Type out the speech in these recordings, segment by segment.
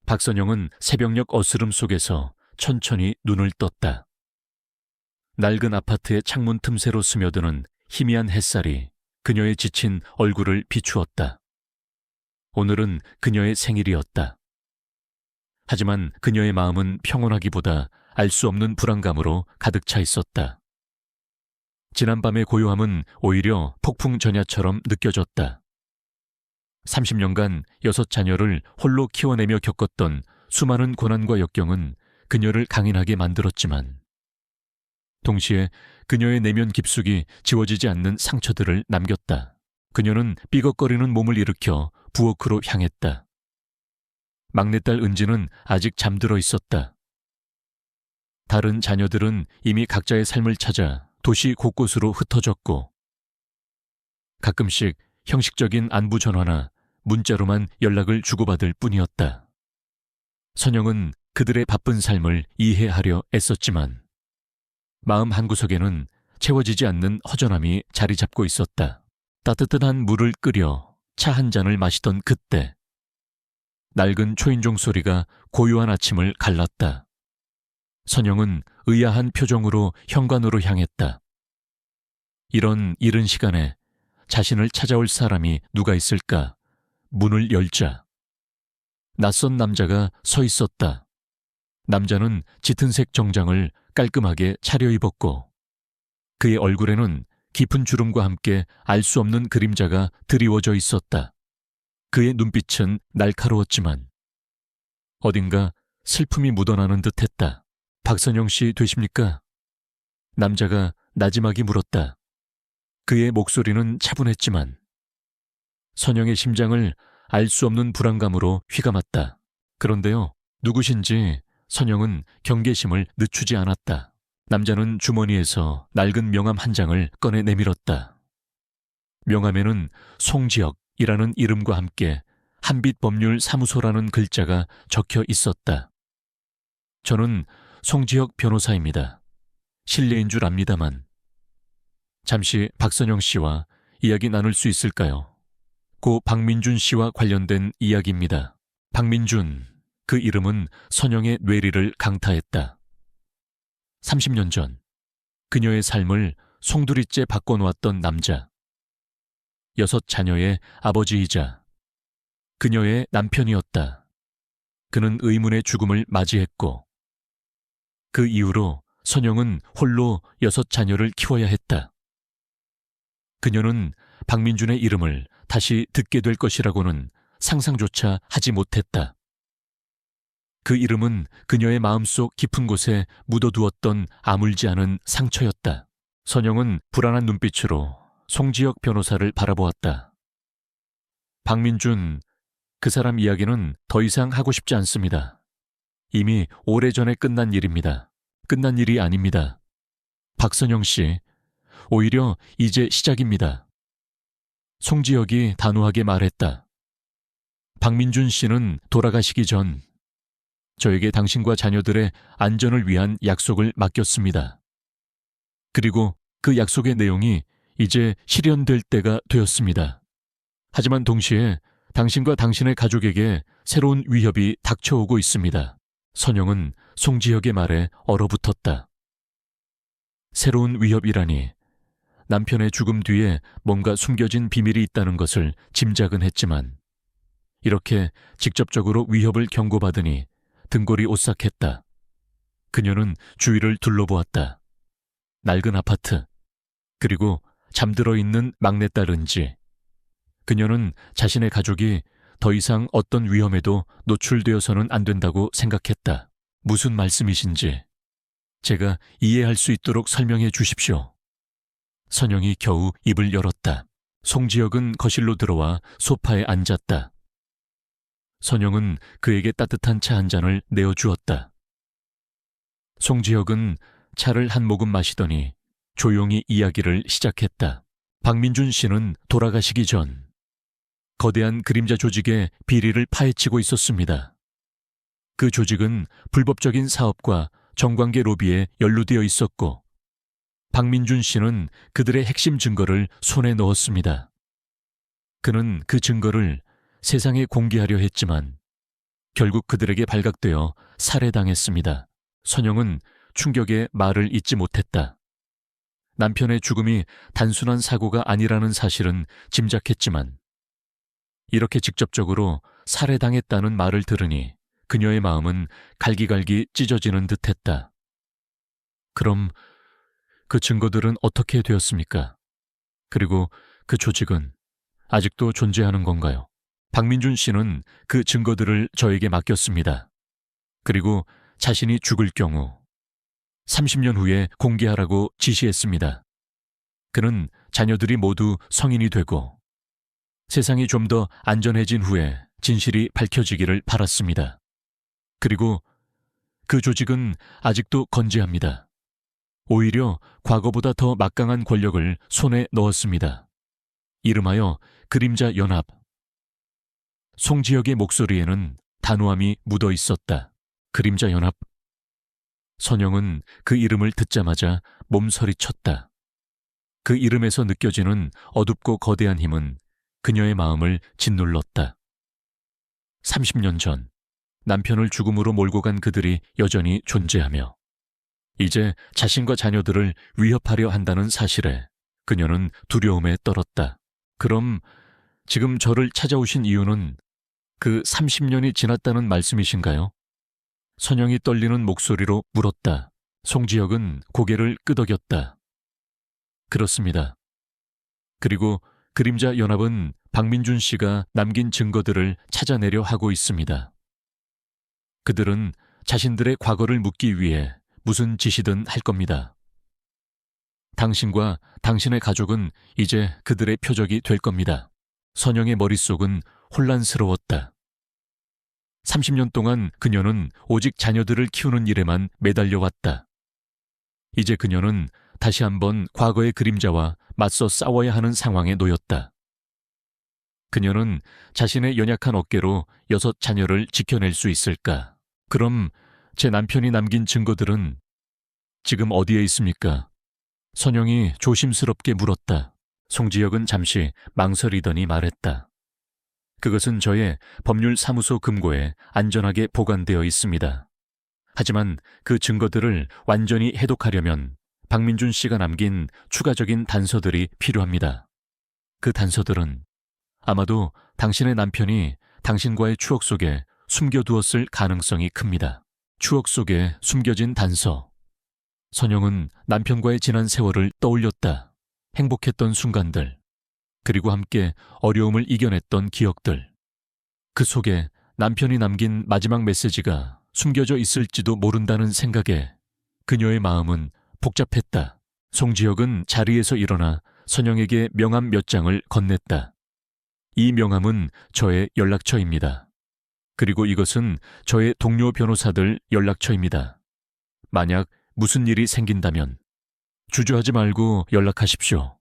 박선영은 새벽녘 어스름 속에서 천천히 눈을 떴다. 낡은 아파트의 창문 틈새로 스며드는 희미한 햇살이 그녀의 지친 얼굴을 비추었다. 오늘은 그녀의 생일이었다. 하지만 그녀의 마음은 평온하기보다 알 수 없는 불안감으로 가득 차 있었다. 지난밤의 고요함은 오히려 폭풍 전야처럼 느껴졌다. 30년간 6자녀를 홀로 키워내며 겪었던 수많은 고난과 역경은 그녀를 강인하게 만들었지만 동시에 그녀의 내면 깊숙이 지워지지 않는 상처들을 남겼다. 그녀는 삐걱거리는 몸을 일으켜 부엌으로 향했다. 막내딸 은지는 아직 잠들어 있었다. 다른 자녀들은 이미 각자의 삶을 찾아 도시 곳곳으로 흩어졌고 가끔씩 형식적인 안부 전화나 문자로만 연락을 주고받을 뿐이었다. 선영은 그들의 바쁜 삶을 이해하려 애썼지만 마음 한구석에는 채워지지 않는 허전함이 자리 잡고 있었다. 따뜻한 물을 끓여 차 한 잔을 마시던 그때 낡은 초인종 소리가 고요한 아침을 갈랐다. 선영은 의아한 표정으로 현관으로 향했다. 이런 이른 시간에 자신을 찾아올 사람이 누가 있을까? 문을 열자 낯선 남자가 서 있었다. 남자는 짙은색 정장을 깔끔하게 차려입었고 그의 얼굴에는 깊은 주름과 함께 알 수 없는 그림자가 드리워져 있었다. 그의 눈빛은 날카로웠지만 어딘가 슬픔이 묻어나는 듯했다. 박선영 씨 되십니까? 남자가 나지막이 물었다. 그의 목소리는 차분했지만 선영의 심장을 알 수 없는 불안감으로 휘감았다. 그런데요, 누구신지 선영은 경계심을 늦추지 않았다. 남자는 주머니에서 낡은 명함 한 장을 꺼내 내밀었다. 명함에는 송지혁이라는 이름과 함께 한빛법률사무소라는 글자가 적혀 있었다. 저는 송지혁 변호사입니다. 실례인 줄 압니다만 잠시 박선영 씨와 이야기 나눌 수 있을까요? 고 박민준 씨와 관련된 이야기입니다. 박민준, 그 이름은 선영의 뇌리를 강타했다. 30년 전 그녀의 삶을 송두리째 바꿔놓았던 남자. 6자녀의 아버지이자 그녀의 남편이었다. 그는 의문의 죽음을 맞이했고 그 이후로 선영은 홀로 6자녀를 키워야 했다. 그녀는 박민준의 이름을 다시 듣게 될 것이라고는 상상조차 하지 못했다. 그 이름은 그녀의 마음속 깊은 곳에 묻어두었던 아물지 않은 상처였다. 선영은 불안한 눈빛으로 송지혁 변호사를 바라보았다. 박민준, 그 사람 이야기는 더 이상 하고 싶지 않습니다. 이미 오래전에 끝난 일입니다. 끝난 일이 아닙니다. 박선영 씨, 오히려 이제 시작입니다. 송지혁이 단호하게 말했다. 박민준 씨는 돌아가시기 전 저에게 당신과 자녀들의 안전을 위한 약속을 맡겼습니다. 그리고 그 약속의 내용이 이제 실현될 때가 되었습니다. 하지만 동시에 당신과 당신의 가족에게 새로운 위협이 닥쳐오고 있습니다. 선영은 송지혁의 말에 얼어붙었다. 새로운 위협이라니 남편의 죽음 뒤에 뭔가 숨겨진 비밀이 있다는 것을 짐작은 했지만 이렇게 직접적으로 위협을 경고받으니 등골이 오싹했다. 그녀는 주위를 둘러보았다. 낡은 아파트, 그리고 잠들어 있는 막내딸 은지. 그녀는 자신의 가족이 더 이상 어떤 위험에도 노출되어서는 안 된다고 생각했다. 무슨 말씀이신지 제가 이해할 수 있도록 설명해 주십시오. 선영이 겨우 입을 열었다. 송지혁은 거실로 들어와 소파에 앉았다. 선영은 그에게 따뜻한 차 한 잔을 내어주었다. 송지혁은 차를 한 모금 마시더니 조용히 이야기를 시작했다. 박민준 씨는 돌아가시기 전 거대한 그림자 조직의 비리를 파헤치고 있었습니다. 그 조직은 불법적인 사업과 정관계 로비에 연루되어 있었고 박민준 씨는 그들의 핵심 증거를 손에 넣었습니다. 그는 그 증거를 세상에 공개하려 했지만 결국 그들에게 발각되어 살해당했습니다. 선영은 충격에 말을 잇지 못했다. 남편의 죽음이 단순한 사고가 아니라는 사실은 짐작했지만 이렇게 직접적으로 살해당했다는 말을 들으니 그녀의 마음은 갈기갈기 찢어지는 듯했다. 그럼 그 증거들은 어떻게 되었습니까? 그리고 그 조직은 아직도 존재하는 건가요? 박민준 씨는 그 증거들을 저에게 맡겼습니다. 그리고 자신이 죽을 경우 30년 후에 공개하라고 지시했습니다. 그는 자녀들이 모두 성인이 되고 세상이 좀 더 안전해진 후에 진실이 밝혀지기를 바랐습니다. 그리고 그 조직은 아직도 건재합니다. 오히려 과거보다 더 막강한 권력을 손에 넣었습니다. 이름하여 그림자 연합. 송지혁의 목소리에는 단호함이 묻어 있었다. 그림자 연합. 선영은 그 이름을 듣자마자 몸서리쳤다. 그 이름에서 느껴지는 어둡고 거대한 힘은 그녀의 마음을 짓눌렀다. 30년 전 남편을 죽음으로 몰고 간 그들이 여전히 존재하며 이제 자신과 자녀들을 위협하려 한다는 사실에 그녀는 두려움에 떨었다. 그럼 지금 저를 찾아오신 이유는 그 30년이 지났다는 말씀이신가요? 선영이 떨리는 목소리로 물었다. 송지혁은 고개를 끄덕였다. 그렇습니다. 그리고 그림자 연합은 박민준 씨가 남긴 증거들을 찾아내려 하고 있습니다. 그들은 자신들의 과거를 묻기 위해 무슨 짓이든 할 겁니다. 당신과 당신의 가족은 이제 그들의 표적이 될 겁니다. 선영의 머릿속은 혼란스러웠다. 30년 동안 그녀는 오직 자녀들을 키우는 일에만 매달려왔다. 이제 그녀는 다시 한번 과거의 그림자와 맞서 싸워야 하는 상황에 놓였다. 그녀는 자신의 연약한 어깨로 6 자녀를 지켜낼 수 있을까? 그럼 제 남편이 남긴 증거들은 지금 어디에 있습니까? 선영이 조심스럽게 물었다. 송지혁은 잠시 망설이더니 말했다. 그것은 저의 법률사무소 금고에 안전하게 보관되어 있습니다. 하지만 그 증거들을 완전히 해독하려면 박민준 씨가 남긴 추가적인 단서들이 필요합니다. 그 단서들은 아마도 당신의 남편이 당신과의 추억 속에 숨겨두었을 가능성이 큽니다. 추억 속에 숨겨진 단서. 선영은 남편과의 지난 세월을 떠올렸다. 행복했던 순간들, 그리고 함께 어려움을 이겨냈던 기억들. 그 속에 남편이 남긴 마지막 메시지가 숨겨져 있을지도 모른다는 생각에 그녀의 마음은 복잡했다. 송지혁은 자리에서 일어나 선영에게 명함 몇 장을 건넸다. 이 명함은 저의 연락처입니다. 그리고 이것은 저의 동료 변호사들 연락처입니다. 만약 무슨 일이 생긴다면 주저하지 말고 연락하십시오.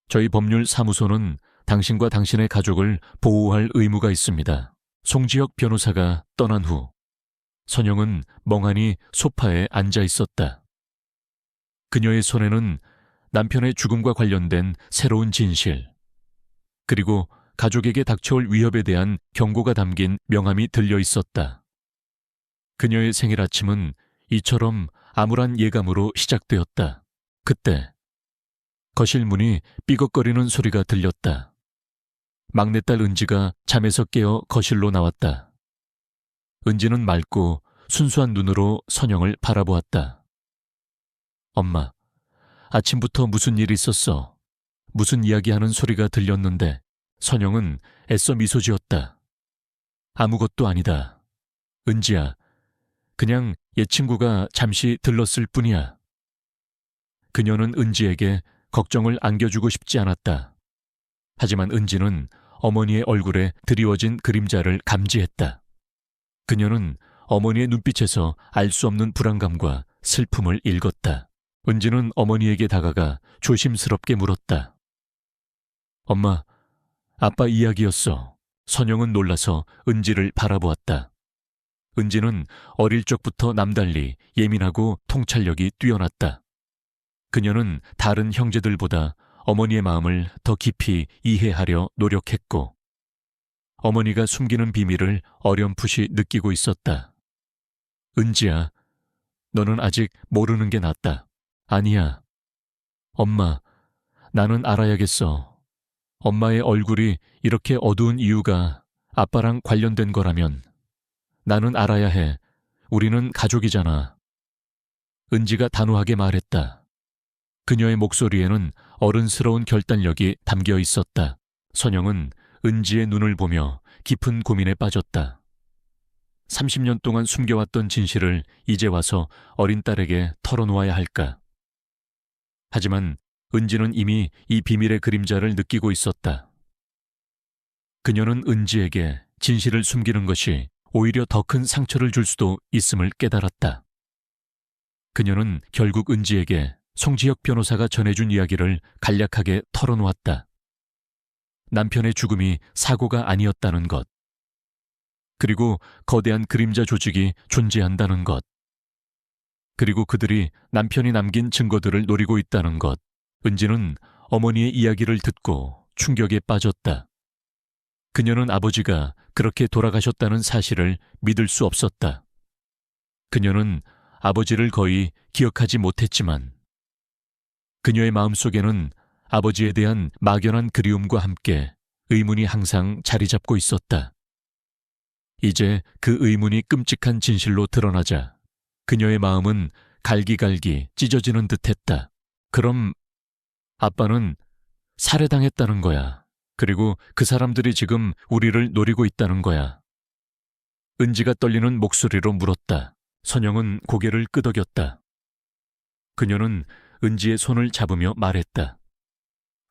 저희 법률사무소는 당신과 당신의 가족을 보호할 의무가 있습니다. 송지혁 변호사가 떠난 후 선영은 멍하니 소파에 앉아 있었다. 그녀의 손에는 남편의 죽음과 관련된 새로운 진실, 그리고 가족에게 닥쳐올 위협에 대한 경고가 담긴 명함이 들려 있었다. 그녀의 생일 아침은 이처럼 암울한 예감으로 시작되었다. 그때 거실 문이 삐걱거리는 소리가 들렸다. 막내딸 은지가 잠에서 깨어 거실로 나왔다. 은지는 맑고 순수한 눈으로 선영을 바라보았다. 엄마, 아침부터 무슨 일 있었어? 무슨 이야기하는 소리가 들렸는데. 선영은 애써 미소 지었다. 아무것도 아니다. 은지야, 그냥 옛 친구가 잠시 들렀을 뿐이야. 그녀는 은지에게 걱정을 안겨주고 싶지 않았다. 하지만 은지는 어머니의 얼굴에 드리워진 그림자를 감지했다. 그녀는 어머니의 눈빛에서 알 수 없는 불안감과 슬픔을 읽었다. 은지는 어머니에게 다가가 조심스럽게 물었다. 엄마, 아빠 이야기였어. 선영은 놀라서 은지를 바라보았다. 은지는 어릴 적부터 남달리 예민하고 통찰력이 뛰어났다. 그녀는 다른 형제들보다 어머니의 마음을 더 깊이 이해하려 노력했고 어머니가 숨기는 비밀을 어렴풋이 느끼고 있었다. 은지야, 너는 아직 모르는 게 낫다. 아니야. 엄마, 나는 알아야겠어. 엄마의 얼굴이 이렇게 어두운 이유가 아빠랑 관련된 거라면 나는 알아야 해. 우리는 가족이잖아. 은지가 단호하게 말했다. 그녀의 목소리에는 어른스러운 결단력이 담겨 있었다. 선영은 은지의 눈을 보며 깊은 고민에 빠졌다. 30년 동안 숨겨왔던 진실을 이제 와서 어린 딸에게 털어놓아야 할까? 하지만 은지는 이미 이 비밀의 그림자를 느끼고 있었다. 그녀는 은지에게 진실을 숨기는 것이 오히려 더 큰 상처를 줄 수도 있음을 깨달았다. 그녀는 결국 은지에게 송지혁 변호사가 전해준 이야기를 간략하게 털어놓았다. 남편의 죽음이 사고가 아니었다는 것, 그리고 거대한 그림자 조직이 존재한다는 것, 그리고 그들이 남편이 남긴 증거들을 노리고 있다는 것. 은지는 어머니의 이야기를 듣고 충격에 빠졌다. 그녀는 아버지가 그렇게 돌아가셨다는 사실을 믿을 수 없었다. 그녀는 아버지를 거의 기억하지 못했지만 그녀의 마음속에는 아버지에 대한 막연한 그리움과 함께 의문이 항상 자리 잡고 있었다. 이제 그 의문이 끔찍한 진실로 드러나자 그녀의 마음은 갈기갈기 찢어지는 듯했다. 그럼 아빠는 살해당했다는 거야. 그리고 그 사람들이 지금 우리를 노리고 있다는 거야. 은지가 떨리는 목소리로 물었다. 선영은 고개를 끄덕였다. 그녀는 은지의 손을 잡으며 말했다.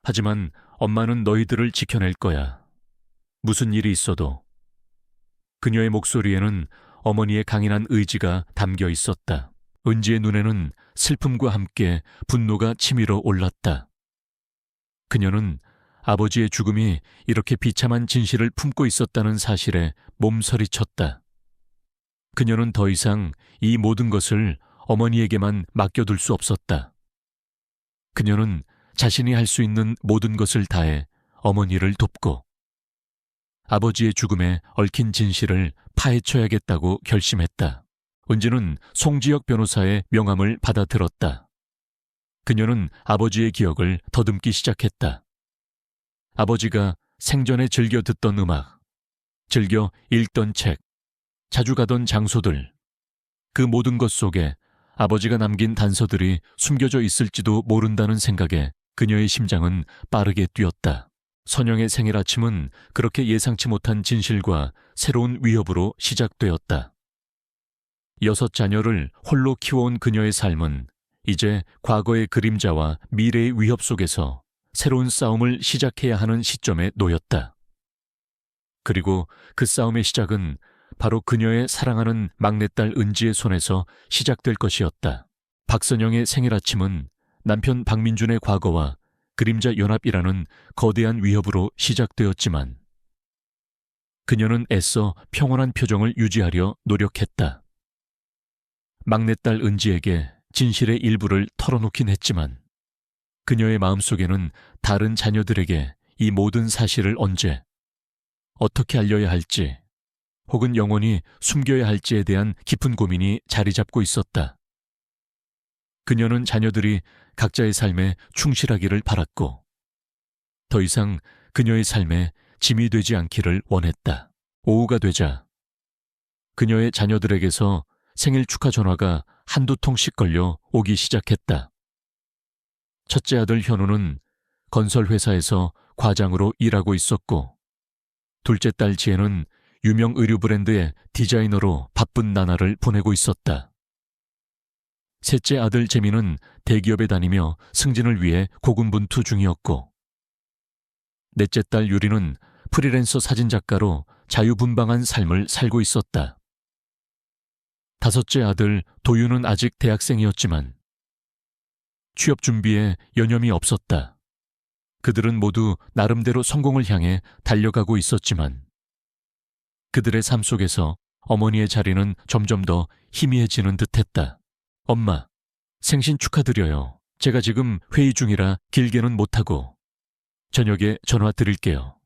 하지만 엄마는 너희들을 지켜낼 거야. 무슨 일이 있어도. 그녀의 목소리에는 어머니의 강인한 의지가 담겨 있었다. 은지의 눈에는 슬픔과 함께 분노가 치밀어 올랐다. 그녀는 아버지의 죽음이 이렇게 비참한 진실을 품고 있었다는 사실에 몸서리쳤다. 그녀는 더 이상 이 모든 것을 어머니에게만 맡겨둘 수 없었다. 그녀는 자신이 할 수 있는 모든 것을 다해 어머니를 돕고 아버지의 죽음에 얽힌 진실을 파헤쳐야겠다고 결심했다. 은지는 송지혁 변호사의 명함을 받아들었다. 그녀는 아버지의 기억을 더듬기 시작했다. 아버지가 생전에 즐겨 듣던 음악, 즐겨 읽던 책, 자주 가던 장소들, 그 모든 것 속에 아버지가 남긴 단서들이 숨겨져 있을지도 모른다는 생각에 그녀의 심장은 빠르게 뛰었다. 선영의 생일 아침은 그렇게 예상치 못한 진실과 새로운 위협으로 시작되었다. 6 자녀를 홀로 키워온 그녀의 삶은 이제 과거의 그림자와 미래의 위협 속에서 새로운 싸움을 시작해야 하는 시점에 놓였다. 그리고 그 싸움의 시작은 바로 그녀의 사랑하는 막내딸 은지의 손에서 시작될 것이었다. 박선영의 생일 아침은 남편 박민준의 과거와 그림자 연합이라는 거대한 위협으로 시작되었지만 그녀는 애써 평온한 표정을 유지하려 노력했다. 막내딸 은지에게 진실의 일부를 털어놓긴 했지만 그녀의 마음속에는 다른 자녀들에게 이 모든 사실을 언제, 어떻게 알려야 할지 혹은 영원히 숨겨야 할지에 대한 깊은 고민이 자리 잡고 있었다. 그녀는 자녀들이 각자의 삶에 충실하기를 바랐고 더 이상 그녀의 삶에 짐이 되지 않기를 원했다. 오후가 되자 그녀의 자녀들에게서 생일 축하 전화가 한두 통씩 걸려 오기 시작했다. 첫째 아들 현우는 건설회사에서 과장으로 일하고 있었고 둘째 딸 지혜는 유명 의류 브랜드의 디자이너로 바쁜 나날을 보내고 있었다. 셋째 아들 재민은 대기업에 다니며 승진을 위해 고군분투 중이었고 넷째 딸 유리는 프리랜서 사진작가로 자유분방한 삶을 살고 있었다. 다섯째 아들 도윤은 아직 대학생이었지만 취업 준비에 여념이 없었다. 그들은 모두 나름대로 성공을 향해 달려가고 있었지만 그들의 삶 속에서 어머니의 자리는 점점 더 희미해지는 듯했다. 엄마, 생신 축하드려요. 제가 지금 회의 중이라 길게는 못하고 저녁에 전화 드릴게요.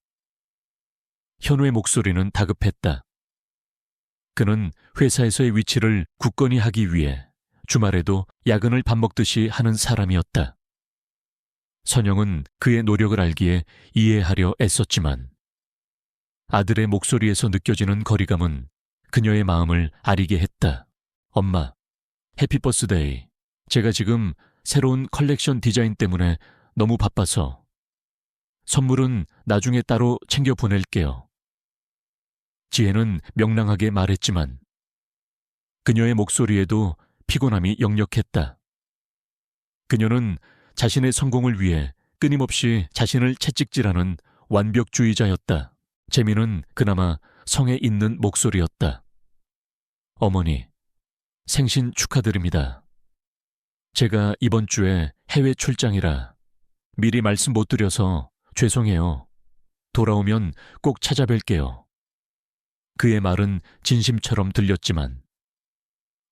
현우의 목소리는 다급했다. 그는 회사에서의 위치를 굳건히 하기 위해 주말에도 야근을 밥 먹듯이 하는 사람이었다. 선영은 그의 노력을 알기에 이해하려 애썼지만 아들의 목소리에서 느껴지는 거리감은 그녀의 마음을 아리게 했다. 엄마, 해피 버스데이. 제가 지금 새로운 컬렉션 디자인 때문에 너무 바빠서 선물은 나중에 따로 챙겨 보낼게요. 지혜는 명랑하게 말했지만 그녀의 목소리에도 피곤함이 역력했다. 그녀는 자신의 성공을 위해 끊임없이 자신을 채찍질하는 완벽주의자였다. 재미는 그나마 성에 있는 목소리였다. 어머니, 생신 축하드립니다. 제가 이번 주에 해외 출장이라 미리 말씀 못 드려서 죄송해요. 돌아오면 꼭 찾아뵐게요. 그의 말은 진심처럼 들렸지만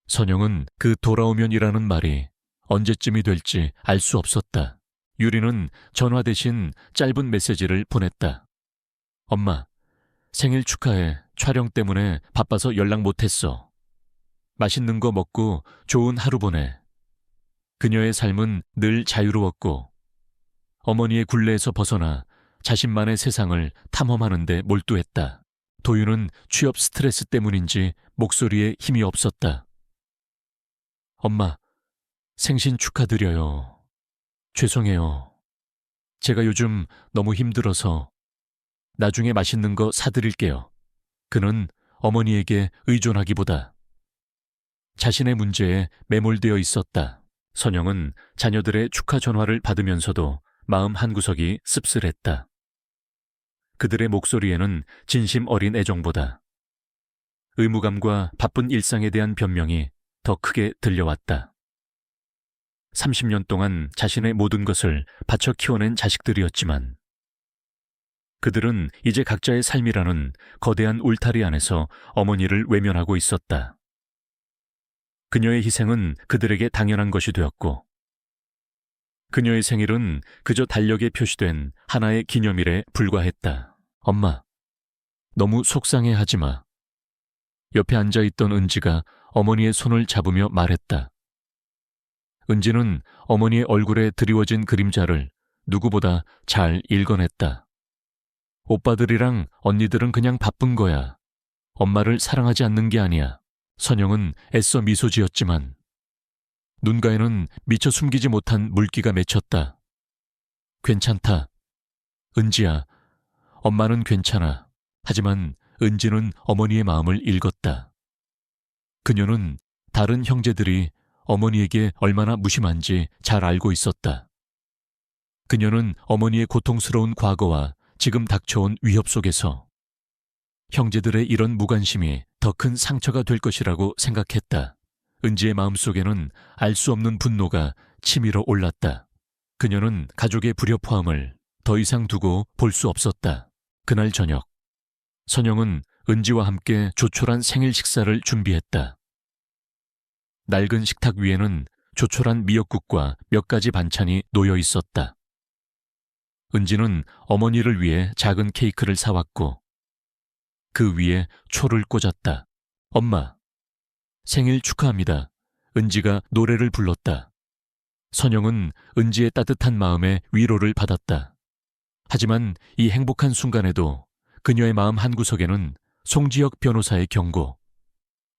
선영은 그 돌아오면이라는 말이 언제쯤이 될지 알 수 없었다. 유리는 전화 대신 짧은 메시지를 보냈다. 엄마, 생일 축하해. 촬영 때문에 바빠서 연락 못했어. 맛있는 거 먹고 좋은 하루 보내. 그녀의 삶은 늘 자유로웠고 어머니의 굴레에서 벗어나 자신만의 세상을 탐험하는 데 몰두했다. 도윤은 취업 스트레스 때문인지 목소리에 힘이 없었다. 엄마, 생신 축하드려요. 죄송해요. 제가 요즘 너무 힘들어서 나중에 맛있는 거 사드릴게요. 그는 어머니에게 의존하기보다 자신의 문제에 매몰되어 있었다. 선영은 자녀들의 축하 전화를 받으면서도 마음 한구석이 씁쓸했다. 그들의 목소리에는 진심 어린 애정보다 의무감과 바쁜 일상에 대한 변명이 더 크게 들려왔다. 30년 동안 자신의 모든 것을 바쳐 키워낸 자식들이었지만 그들은 이제 각자의 삶이라는 거대한 울타리 안에서 어머니를 외면하고 있었다. 그녀의 희생은 그들에게 당연한 것이 되었고 그녀의 생일은 그저 달력에 표시된 하나의 기념일에 불과했다. 엄마, 너무 속상해하지 마. 옆에 앉아있던 은지가 어머니의 손을 잡으며 말했다. 은지는 어머니의 얼굴에 드리워진 그림자를 누구보다 잘 읽어냈다. 오빠들이랑 언니들은 그냥 바쁜 거야. 엄마를 사랑하지 않는 게 아니야. 선영은 애써 미소 지었지만 눈가에는 미처 숨기지 못한 물기가 맺혔다. 괜찮다. 은지야, 엄마는 괜찮아. 하지만 은지는 어머니의 마음을 읽었다. 그녀는 다른 형제들이 어머니에게 얼마나 무심한지 잘 알고 있었다. 그녀는 어머니의 고통스러운 과거와 지금 닥쳐온 위협 속에서 형제들의 이런 무관심이 더 큰 상처가 될 것이라고 생각했다. 은지의 마음속에는 알 수 없는 분노가 치밀어 올랐다. 그녀는 가족의 불협화음을 더 이상 두고 볼 수 없었다. 그날 저녁, 선영은 은지와 함께 조촐한 생일 식사를 준비했다. 낡은 식탁 위에는 조촐한 미역국과 몇 가지 반찬이 놓여 있었다. 은지는 어머니를 위해 작은 케이크를 사왔고 그 위에 초를 꽂았다. 엄마, 생일 축하합니다. 은지가 노래를 불렀다. 선영은 은지의 따뜻한 마음에 위로를 받았다. 하지만 이 행복한 순간에도 그녀의 마음 한구석에는 송지혁 변호사의 경고,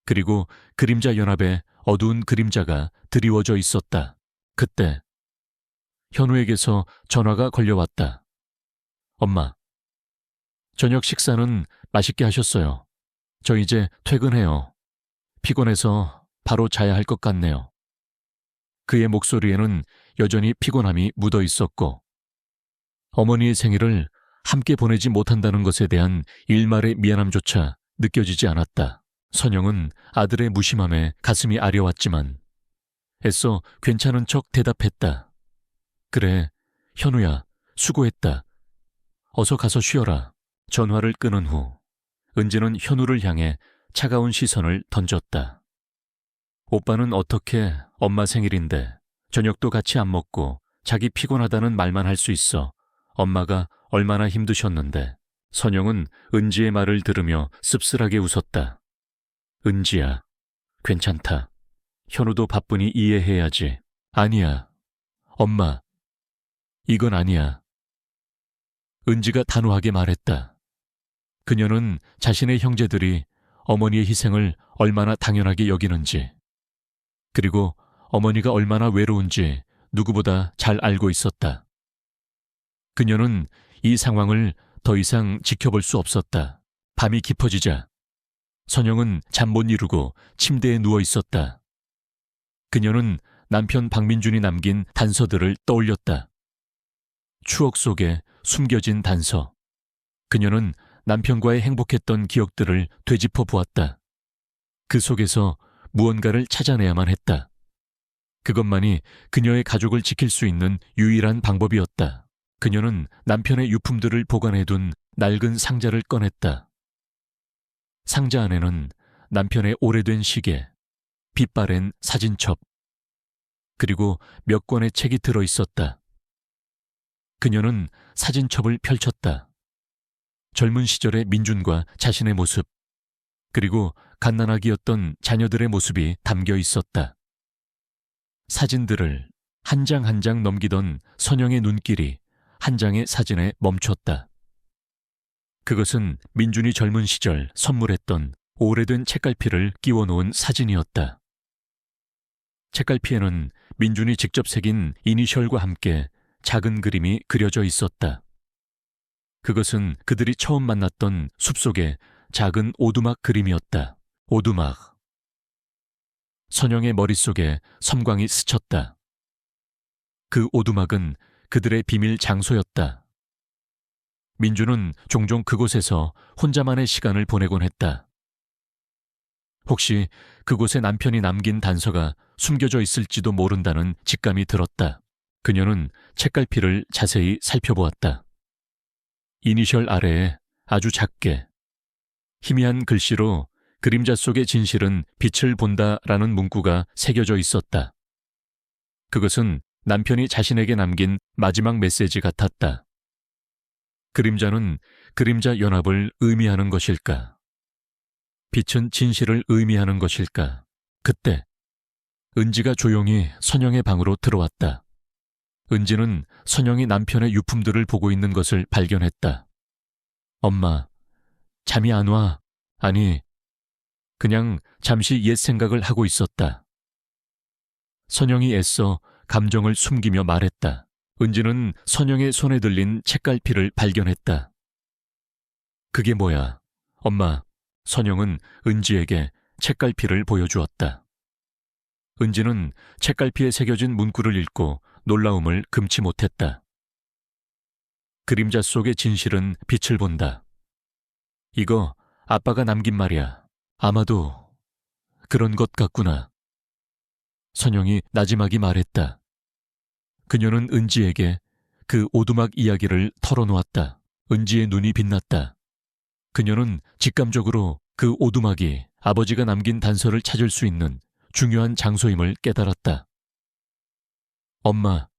그리고 그림자 연합의 어두운 그림자가 드리워져 있었다. 그때 현우에게서 전화가 걸려왔다. 엄마, 저녁 식사는 맛있게 하셨어요. 저 이제 퇴근해요. 피곤해서 바로 자야 할 것 같네요. 그의 목소리에는 여전히 피곤함이 묻어 있었고 어머니의 생일을 함께 보내지 못한다는 것에 대한 일말의 미안함조차 느껴지지 않았다. 선영은 아들의 무심함에 가슴이 아려왔지만 애써 괜찮은 척 대답했다. 그래, 현우야, 수고했다. 어서 가서 쉬어라. 전화를 끊은 후 은지는 현우를 향해 차가운 시선을 던졌다. 오빠는 어떻게 엄마 생일인데 저녁도 같이 안 먹고 자기 피곤하다는 말만 할 수 있어. 엄마가 얼마나 힘드셨는데. 선영은 은지의 말을 들으며 씁쓸하게 웃었다. 은지야, 괜찮다. 현우도 바쁘니 이해해야지. 아니야. 엄마, 이건 아니야. 은지가 단호하게 말했다. 그녀는 자신의 형제들이 어머니의 희생을 얼마나 당연하게 여기는지, 그리고 어머니가 얼마나 외로운지 누구보다 잘 알고 있었다. 그녀는 이 상황을 더 이상 지켜볼 수 없었다. 밤이 깊어지자 선영은 잠 못 이루고 침대에 누워 있었다. 그녀는 남편 박민준이 남긴 단서들을 떠올렸다. 추억 속에 숨겨진 단서. 그녀는 남편과의 행복했던 기억들을 되짚어 보았다. 그 속에서 무언가를 찾아내야만 했다. 그것만이 그녀의 가족을 지킬 수 있는 유일한 방법이었다. 그녀는 남편의 유품들을 보관해둔 낡은 상자를 꺼냈다. 상자 안에는 남편의 오래된 시계, 빛바랜 사진첩, 그리고 몇 권의 책이 들어 있었다. 그녀는 사진첩을 펼쳤다. 젊은 시절의 민준과 자신의 모습, 그리고 갓난아기였던 자녀들의 모습이 담겨 있었다. 사진들을 한 장 한 장 넘기던 선영의 눈길이 한 장의 사진에 멈췄다. 그것은 민준이 젊은 시절 선물했던 오래된 책갈피를 끼워놓은 사진이었다. 책갈피에는 민준이 직접 새긴 이니셜과 함께 작은 그림이 그려져 있었다. 그것은 그들이 처음 만났던 숲속의 작은 오두막 그림이었다. 오두막. 선영의 머릿속에 섬광이 스쳤다. 그 오두막은 그들의 비밀 장소였다. 민주는 종종 그곳에서 혼자만의 시간을 보내곤 했다. 혹시 그곳에 남편이 남긴 단서가 숨겨져 있을지도 모른다는 직감이 들었다. 그녀는 책갈피를 자세히 살펴보았다. 이니셜 아래에 아주 작게 희미한 글씨로 그림자 속의 진실은 빛을 본다라는 문구가 새겨져 있었다. 그것은 남편이 자신에게 남긴 마지막 메시지 같았다. 그림자는 그림자 연합을 의미하는 것일까? 빛은 진실을 의미하는 것일까? 그때 은지가 조용히 선영의 방으로 들어왔다. 은지는 선영이 남편의 유품들을 보고 있는 것을 발견했다. 엄마, 잠이 안 와. 아니, 그냥 잠시 옛 생각을 하고 있었다. 선영이 애써 감정을 숨기며 말했다. 은지는 선영의 손에 들린 책갈피를 발견했다. 그게 뭐야? 엄마, 선영은 은지에게 책갈피를 보여주었다. 은지는 책갈피에 새겨진 문구를 읽고 놀라움을 금치 못했다. 그림자 속의 진실은 빛을 본다. 이거 아빠가 남긴 말이야. 아마도 그런 것 같구나. 선영이 나지막이 말했다. 그녀는 은지에게 그 오두막 이야기를 털어놓았다. 은지의 눈이 빛났다. 그녀는 직감적으로 그 오두막이 아버지가 남긴 단서를 찾을 수 있는 중요한 장소임을 깨달았다. 엄마,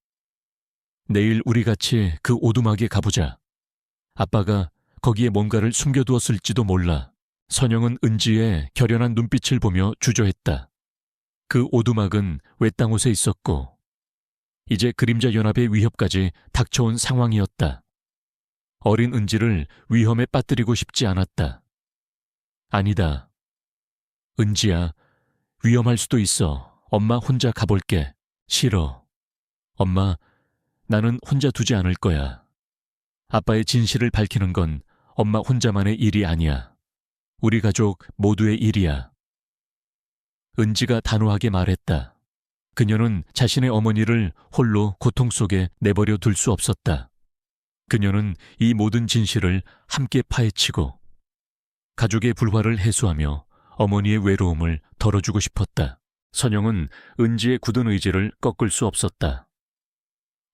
내일 우리 같이 그 오두막에 가보자. 아빠가 거기에 뭔가를 숨겨두었을지도 몰라. 선영은 은지의 결연한 눈빛을 보며 주저했다. 그 오두막은 외딴 곳에 있었고 이제 그림자 연합의 위협까지 닥쳐온 상황이었다. 어린 은지를 위험에 빠뜨리고 싶지 않았다. 아니다. 은지야, 위험할 수도 있어. 엄마 혼자 가볼게. 싫어. 엄마, 나는 혼자 두지 않을 거야. 아빠의 진실을 밝히는 건 엄마 혼자만의 일이 아니야. 우리 가족 모두의 일이야. 은지가 단호하게 말했다. 그녀는 자신의 어머니를 홀로 고통 속에 내버려 둘 수 없었다. 그녀는 이 모든 진실을 함께 파헤치고 가족의 불화를 해소하며 어머니의 외로움을 덜어주고 싶었다. 선영은 은지의 굳은 의지를 꺾을 수 없었다.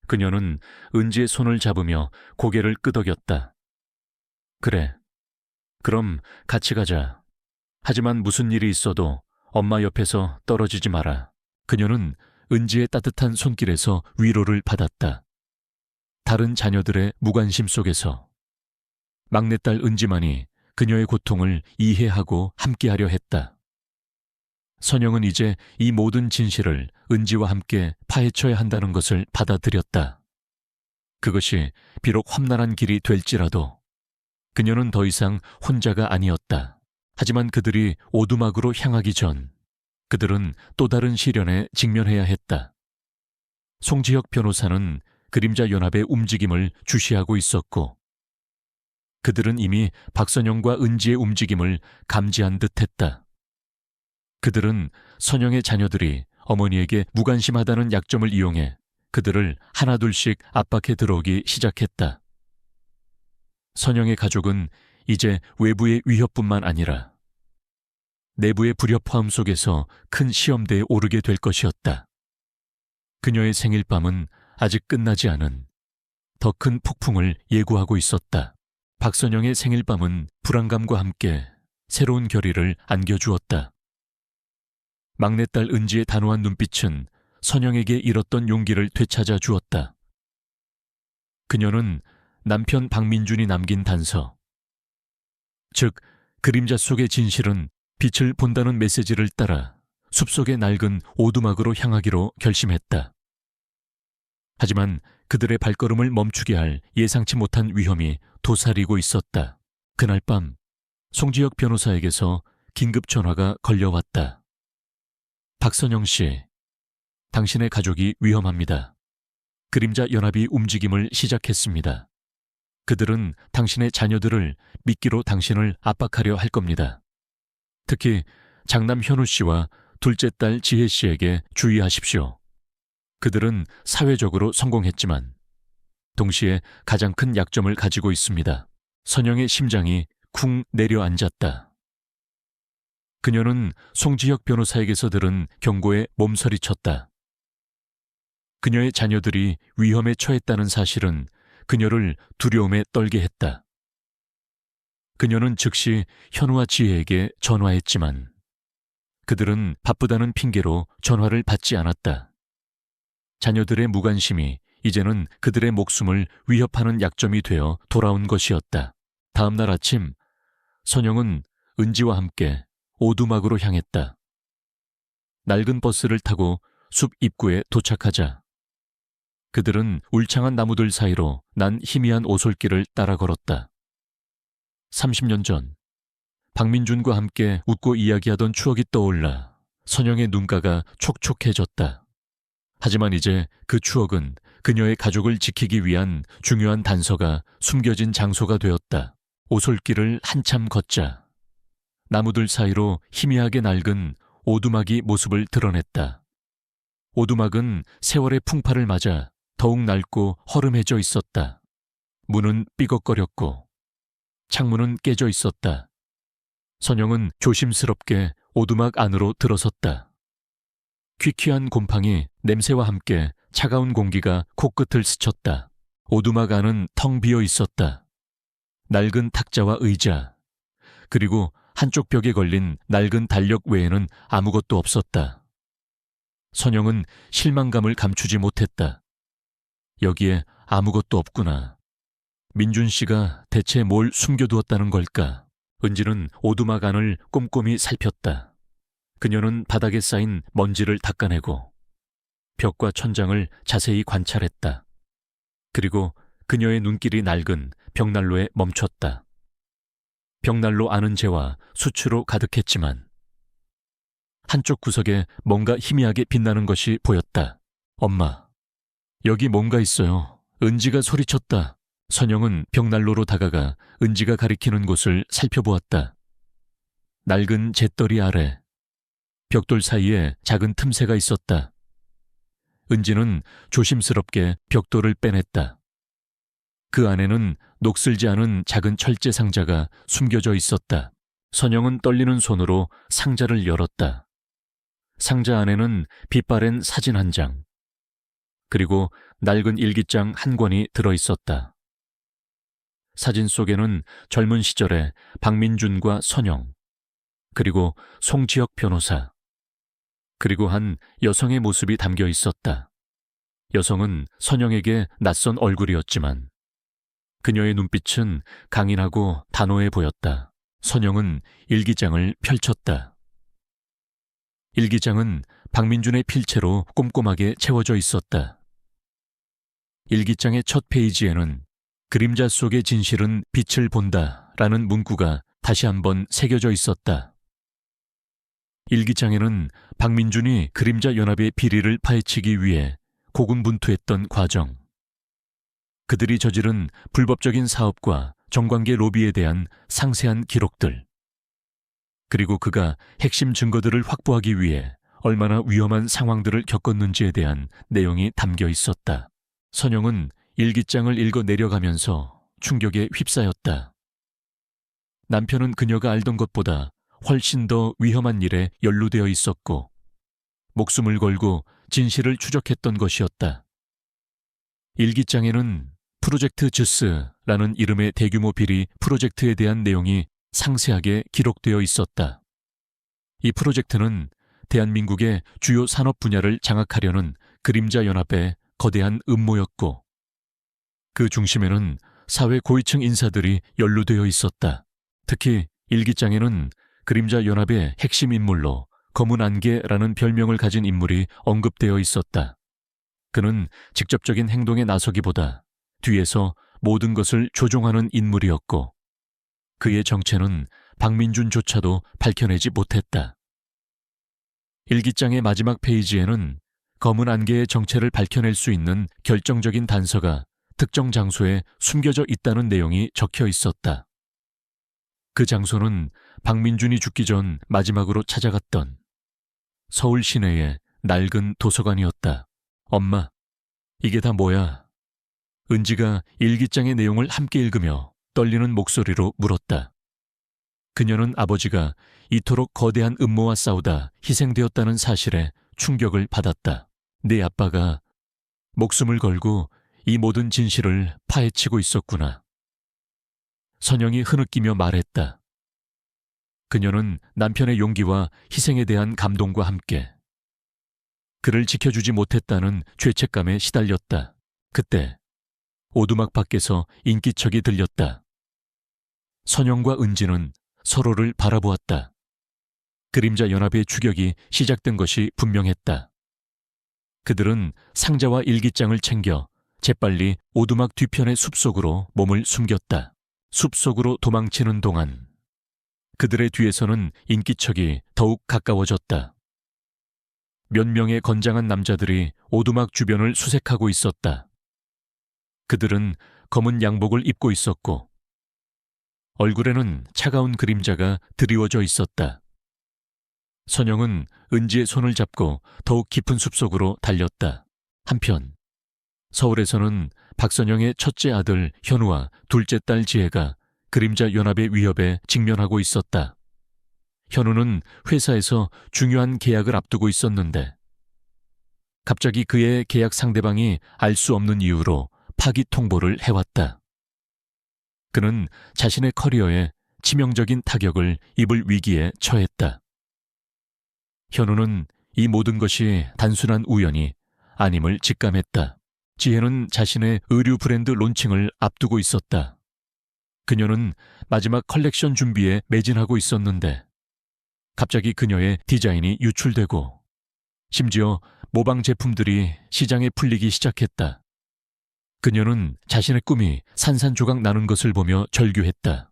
그녀는 은지의 손을 잡으며 고개를 끄덕였다. 그래, 그럼 같이 가자. 하지만 무슨 일이 있어도 엄마 옆에서 떨어지지 마라. 그녀는 은지의 따뜻한 손길에서 위로를 받았다. 다른 자녀들의 무관심 속에서 막내딸 은지만이 그녀의 고통을 이해하고 함께하려 했다. 선영은 이제 이 모든 진실을 은지와 함께 파헤쳐야 한다는 것을 받아들였다. 그것이 비록 험난한 길이 될지라도 그녀는 더 이상 혼자가 아니었다. 하지만 그들이 오두막으로 향하기 전 그들은 또 다른 시련에 직면해야 했다. 송지혁 변호사는 그림자 연합의 움직임을 주시하고 있었고 그들은 이미 박선영과 은지의 움직임을 감지한 듯했다. 그들은 선영의 자녀들이 어머니에게 무관심하다는 약점을 이용해 그들을 하나둘씩 압박해 들어오기 시작했다. 선영의 가족은 이제 외부의 위협뿐만 아니라 내부의 불협화음 속에서 큰 시험대에 오르게 될 것이었다. 그녀의 생일밤은 아직 끝나지 않은 더 큰 폭풍을 예고하고 있었다. 박선영의 생일밤은 불안감과 함께 새로운 결의를 안겨주었다. 막내딸 은지의 단호한 눈빛은 선영에게 잃었던 용기를 되찾아 주었다. 그녀는 남편 박민준이 남긴 단서, 즉 그림자 속의 진실은 빛을 본다는 메시지를 따라 숲속의 낡은 오두막으로 향하기로 결심했다. 하지만 그들의 발걸음을 멈추게 할 예상치 못한 위험이 도사리고 있었다. 그날 밤 송지혁 변호사에게서 긴급 전화가 걸려왔다. 박선영 씨, 당신의 가족이 위험합니다. 그림자 연합이 움직임을 시작했습니다. 그들은 당신의 자녀들을 미끼로 당신을 압박하려 할 겁니다. 특히 장남 현우 씨와 둘째 딸 지혜 씨에게 주의하십시오. 그들은 사회적으로 성공했지만 동시에 가장 큰 약점을 가지고 있습니다. 선영의 심장이 쿵 내려앉았다. 그녀는 송지혁 변호사에게서 들은 경고에 몸서리쳤다. 그녀의 자녀들이 위험에 처했다는 사실은 그녀를 두려움에 떨게 했다. 그녀는 즉시 현우와 지혜에게 전화했지만 그들은 바쁘다는 핑계로 전화를 받지 않았다. 자녀들의 무관심이 이제는 그들의 목숨을 위협하는 약점이 되어 돌아온 것이었다. 다음 날 아침 선영은 은지와 함께 오두막으로 향했다. 낡은 버스를 타고 숲 입구에 도착하자 그들은 울창한 나무들 사이로 난 희미한 오솔길을 따라 걸었다. 30년 전 박민준과 함께 웃고 이야기하던 추억이 떠올라 선영의 눈가가 촉촉해졌다. 하지만 이제 그 추억은 그녀의 가족을 지키기 위한 중요한 단서가 숨겨진 장소가 되었다. 오솔길을 한참 걷자 나무들 사이로 희미하게 낡은 오두막이 모습을 드러냈다. 오두막은 세월의 풍파를 맞아 더욱 낡고 허름해져 있었다. 문은 삐걱거렸고 창문은 깨져 있었다. 선영은 조심스럽게 오두막 안으로 들어섰다. 퀴퀴한 곰팡이 냄새와 함께 차가운 공기가 코끝을 스쳤다. 오두막 안은 텅 비어 있었다. 낡은 탁자와 의자, 그리고 한쪽 벽에 걸린 낡은 달력 외에는 아무것도 없었다. 선영은 실망감을 감추지 못했다. 여기에 아무것도 없구나. 민준 씨가 대체 뭘 숨겨두었다는 걸까? 은지는 오두막 안을 꼼꼼히 살폈다. 그녀는 바닥에 쌓인 먼지를 닦아내고 벽과 천장을 자세히 관찰했다. 그리고 그녀의 눈길이 낡은 벽난로에 멈췄다. 벽난로 안은 재와 수치로 가득했지만 한쪽 구석에 뭔가 희미하게 빛나는 것이 보였다. 엄마, 여기 뭔가 있어요. 은지가 소리쳤다. 선영은 벽난로로 다가가 은지가 가리키는 곳을 살펴보았다. 낡은 잿더리 아래 벽돌 사이에 작은 틈새가 있었다. 은지는 조심스럽게 벽돌을 빼냈다. 그 안에는 녹슬지 않은 작은 철제 상자가 숨겨져 있었다. 선영은 떨리는 손으로 상자를 열었다. 상자 안에는 빛바랜 사진 한 장, 그리고 낡은 일기장 한 권이 들어있었다. 사진 속에는 젊은 시절의 박민준과 선영, 그리고 송지혁 변호사, 그리고 한 여성의 모습이 담겨 있었다. 여성은 선영에게 낯선 얼굴이었지만 그녀의 눈빛은 강인하고 단호해 보였다. 선영은 일기장을 펼쳤다. 일기장은 박민준의 필체로 꼼꼼하게 채워져 있었다. 일기장의 첫 페이지에는 그림자 속의 진실은 빛을 본다 라는 문구가 다시 한번 새겨져 있었다. 일기장에는 박민준이 그림자 연합의 비리를 파헤치기 위해 고군분투했던 과정, 그들이 저지른 불법적인 사업과 정관계 로비에 대한 상세한 기록들, 그리고 그가 핵심 증거들을 확보하기 위해 얼마나 위험한 상황들을 겪었는지에 대한 내용이 담겨 있었다. 선영은 일기장을 읽어 내려가면서 충격에 휩싸였다. 남편은 그녀가 알던 것보다 훨씬 더 위험한 일에 연루되어 있었고 목숨을 걸고 진실을 추적했던 것이었다. 일기장에는 프로젝트 즈스라는 이름의 대규모 비리 프로젝트에 대한 내용이 상세하게 기록되어 있었다. 이 프로젝트는 대한민국의 주요 산업 분야를 장악하려는 그림자 연합의 거대한 음모였고 그 중심에는 사회 고위층 인사들이 연루되어 있었다. 특히 일기장에는 그림자 연합의 핵심 인물로 검은 안개라는 별명을 가진 인물이 언급되어 있었다. 그는 직접적인 행동에 나서기보다 뒤에서 모든 것을 조종하는 인물이었고 그의 정체는 박민준조차도 밝혀내지 못했다. 일기장의 마지막 페이지에는 검은 안개의 정체를 밝혀낼 수 있는 결정적인 단서가 특정 장소에 숨겨져 있다는 내용이 적혀 있었다. 그 장소는 박민준이 죽기 전 마지막으로 찾아갔던 서울 시내의 낡은 도서관이었다. 엄마, 이게 다 뭐야? 은지가 일기장의 내용을 함께 읽으며 떨리는 목소리로 물었다. 그녀는 아버지가 이토록 거대한 음모와 싸우다 희생되었다는 사실에 충격을 받았다. 내 아빠가 목숨을 걸고 이 모든 진실을 파헤치고 있었구나. 선영이 흐느끼며 말했다. 그녀는 남편의 용기와 희생에 대한 감동과 함께 그를 지켜주지 못했다는 죄책감에 시달렸다. 그때 오두막 밖에서 인기척이 들렸다. 선영과 은지는 서로를 바라보았다. 그림자 연합의 추격이 시작된 것이 분명했다. 그들은 상자와 일기장을 챙겨 재빨리 오두막 뒤편의 숲속으로 몸을 숨겼다. 숲속으로 도망치는 동안 그들의 뒤에서는 인기척이 더욱 가까워졌다. 몇 명의 건장한 남자들이 오두막 주변을 수색하고 있었다. 그들은 검은 양복을 입고 있었고 얼굴에는 차가운 그림자가 드리워져 있었다. 선영은 은지의 손을 잡고 더욱 깊은 숲속으로 달렸다. 한편 서울에서는 박선영의 첫째 아들 현우와 둘째 딸 지혜가 그림자 연합의 위협에 직면하고 있었다. 현우는 회사에서 중요한 계약을 앞두고 있었는데 갑자기 그의 계약 상대방이 알 수 없는 이유로 파기 통보를 해왔다. 그는 자신의 커리어에 치명적인 타격을 입을 위기에 처했다. 현우는 이 모든 것이 단순한 우연이 아님을 직감했다. 지혜는 자신의 의류 브랜드 론칭을 앞두고 있었다. 그녀는 마지막 컬렉션 준비에 매진하고 있었는데 갑자기 그녀의 디자인이 유출되고 심지어 모방 제품들이 시장에 풀리기 시작했다. 그녀는 자신의 꿈이 산산조각 나는 것을 보며 절규했다.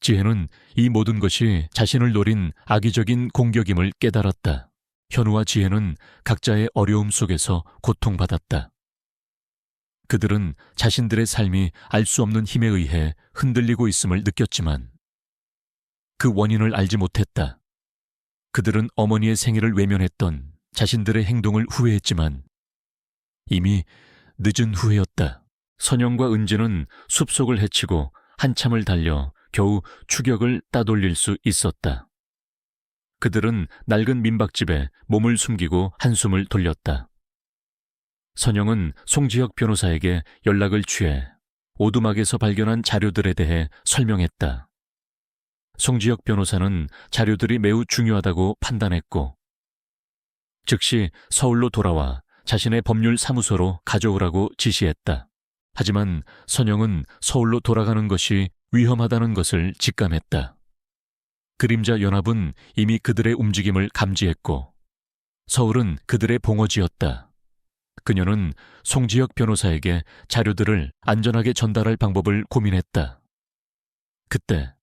지혜는 이 모든 것이 자신을 노린 악의적인 공격임을 깨달았다. 현우와 지혜는 각자의 어려움 속에서 고통받았다. 그들은 자신들의 삶이 알 수 없는 힘에 의해 흔들리고 있음을 느꼈지만 그 원인을 알지 못했다. 그들은 어머니의 생일을 외면했던 자신들의 행동을 후회했지만 이미 늦은 후회였다. 선영과 은지는 숲속을 헤치고 한참을 달려 겨우 추격을 따돌릴 수 있었다. 그들은 낡은 민박집에 몸을 숨기고 한숨을 돌렸다. 선영은 송지혁 변호사에게 연락을 취해 오두막에서 발견한 자료들에 대해 설명했다. 송지혁 변호사는 자료들이 매우 중요하다고 판단했고 즉시 서울로 돌아와 자신의 법률 사무소로 가져오라고 지시했다. 하지만 선영은 서울로 돌아가는 것이 위험하다는 것을 직감했다. 그림자 연합은 이미 그들의 움직임을 감지했고 서울은 그들의 봉어지였다. 그녀는 송지혁 변호사에게 자료들을 안전하게 전달할 방법을 고민했다. 그때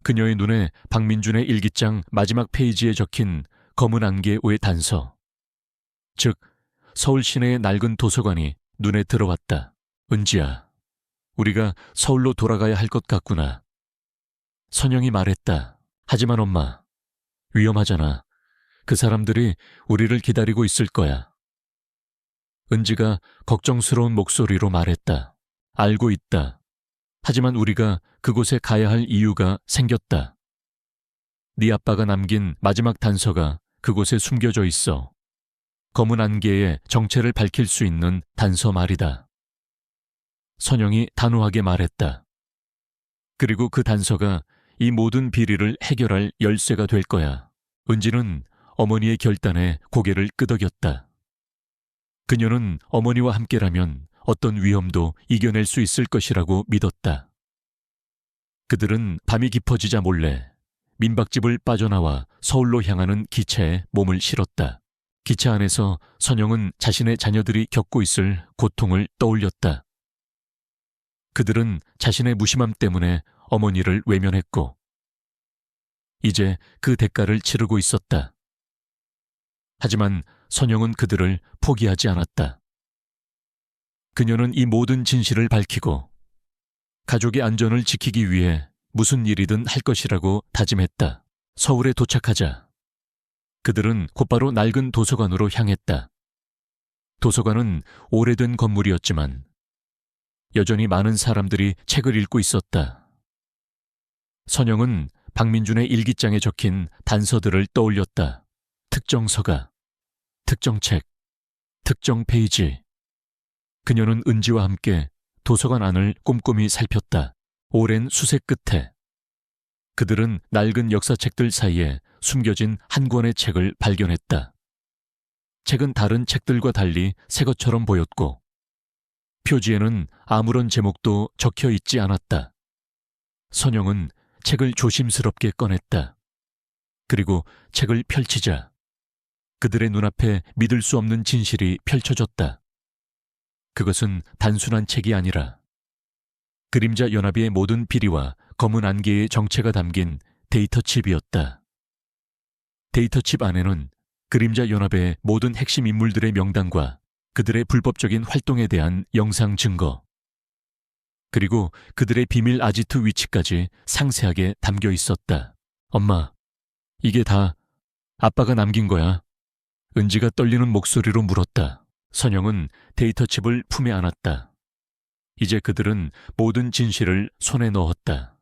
그녀의 눈에 박민준의 일기장 마지막 페이지에 적힌 검은 안개의 단서, 즉 서울 시내의 낡은 도서관이 눈에 들어왔다. 은지야, 우리가 서울로 돌아가야 할 것 같구나. 선영이 말했다. 하지만 엄마, 위험하잖아. 그 사람들이 우리를 기다리고 있을 거야. 은지가 걱정스러운 목소리로 말했다. 알고 있다. 하지만 우리가 그곳에 가야 할 이유가 생겼다. 네 아빠가 남긴 마지막 단서가 그곳에 숨겨져 있어. 검은 안개의 정체를 밝힐 수 있는 단서 말이다. 선영이 단호하게 말했다. 그리고 그 단서가 이 모든 비리를 해결할 열쇠가 될 거야. 은지는 어머니의 결단에 고개를 끄덕였다. 그녀는 어머니와 함께라면 어떤 위험도 이겨낼 수 있을 것이라고 믿었다. 그들은 밤이 깊어지자 몰래 민박집을 빠져나와 서울로 향하는 기차에 몸을 실었다. 기차 안에서 선영은 자신의 자녀들이 겪고 있을 고통을 떠올렸다. 그들은 자신의 무심함 때문에 어머니를 외면했고 이제 그 대가를 치르고 있었다. 하지만 선영은 그들을 포기하지 않았다. 그녀는 이 모든 진실을 밝히고 가족의 안전을 지키기 위해 무슨 일이든 할 것이라고 다짐했다. 서울에 도착하자 그들은 곧바로 낡은 도서관으로 향했다. 도서관은 오래된 건물이었지만 여전히 많은 사람들이 책을 읽고 있었다. 선영은 박민준의 일기장에 적힌 단서들을 떠올렸다. 특정 서가, 특정 책, 특정 페이지. 그녀는 은지와 함께 도서관 안을 꼼꼼히 살폈다. 오랜 수색 끝에 그들은 낡은 역사책들 사이에 숨겨진 한 권의 책을 발견했다. 책은 다른 책들과 달리 새 것처럼 보였고 표지에는 아무런 제목도 적혀 있지 않았다. 선영은 책을 조심스럽게 꺼냈다. 그리고 책을 펼치자 그들의 눈앞에 믿을 수 없는 진실이 펼쳐졌다. 그것은 단순한 책이 아니라 그림자 연합의 모든 비리와 검은 안개의 정체가 담긴 데이터칩이었다. 데이터칩 안에는 그림자 연합의 모든 핵심 인물들의 명단과 그들의 불법적인 활동에 대한 영상 증거, 그리고 그들의 비밀 아지트 위치까지 상세하게 담겨 있었다. 엄마, 이게 다 아빠가 남긴 거야. 은지가 떨리는 목소리로 물었다. 선영은 데이터칩을 품에 안았다. 이제 그들은 모든 진실을 손에 넣었다.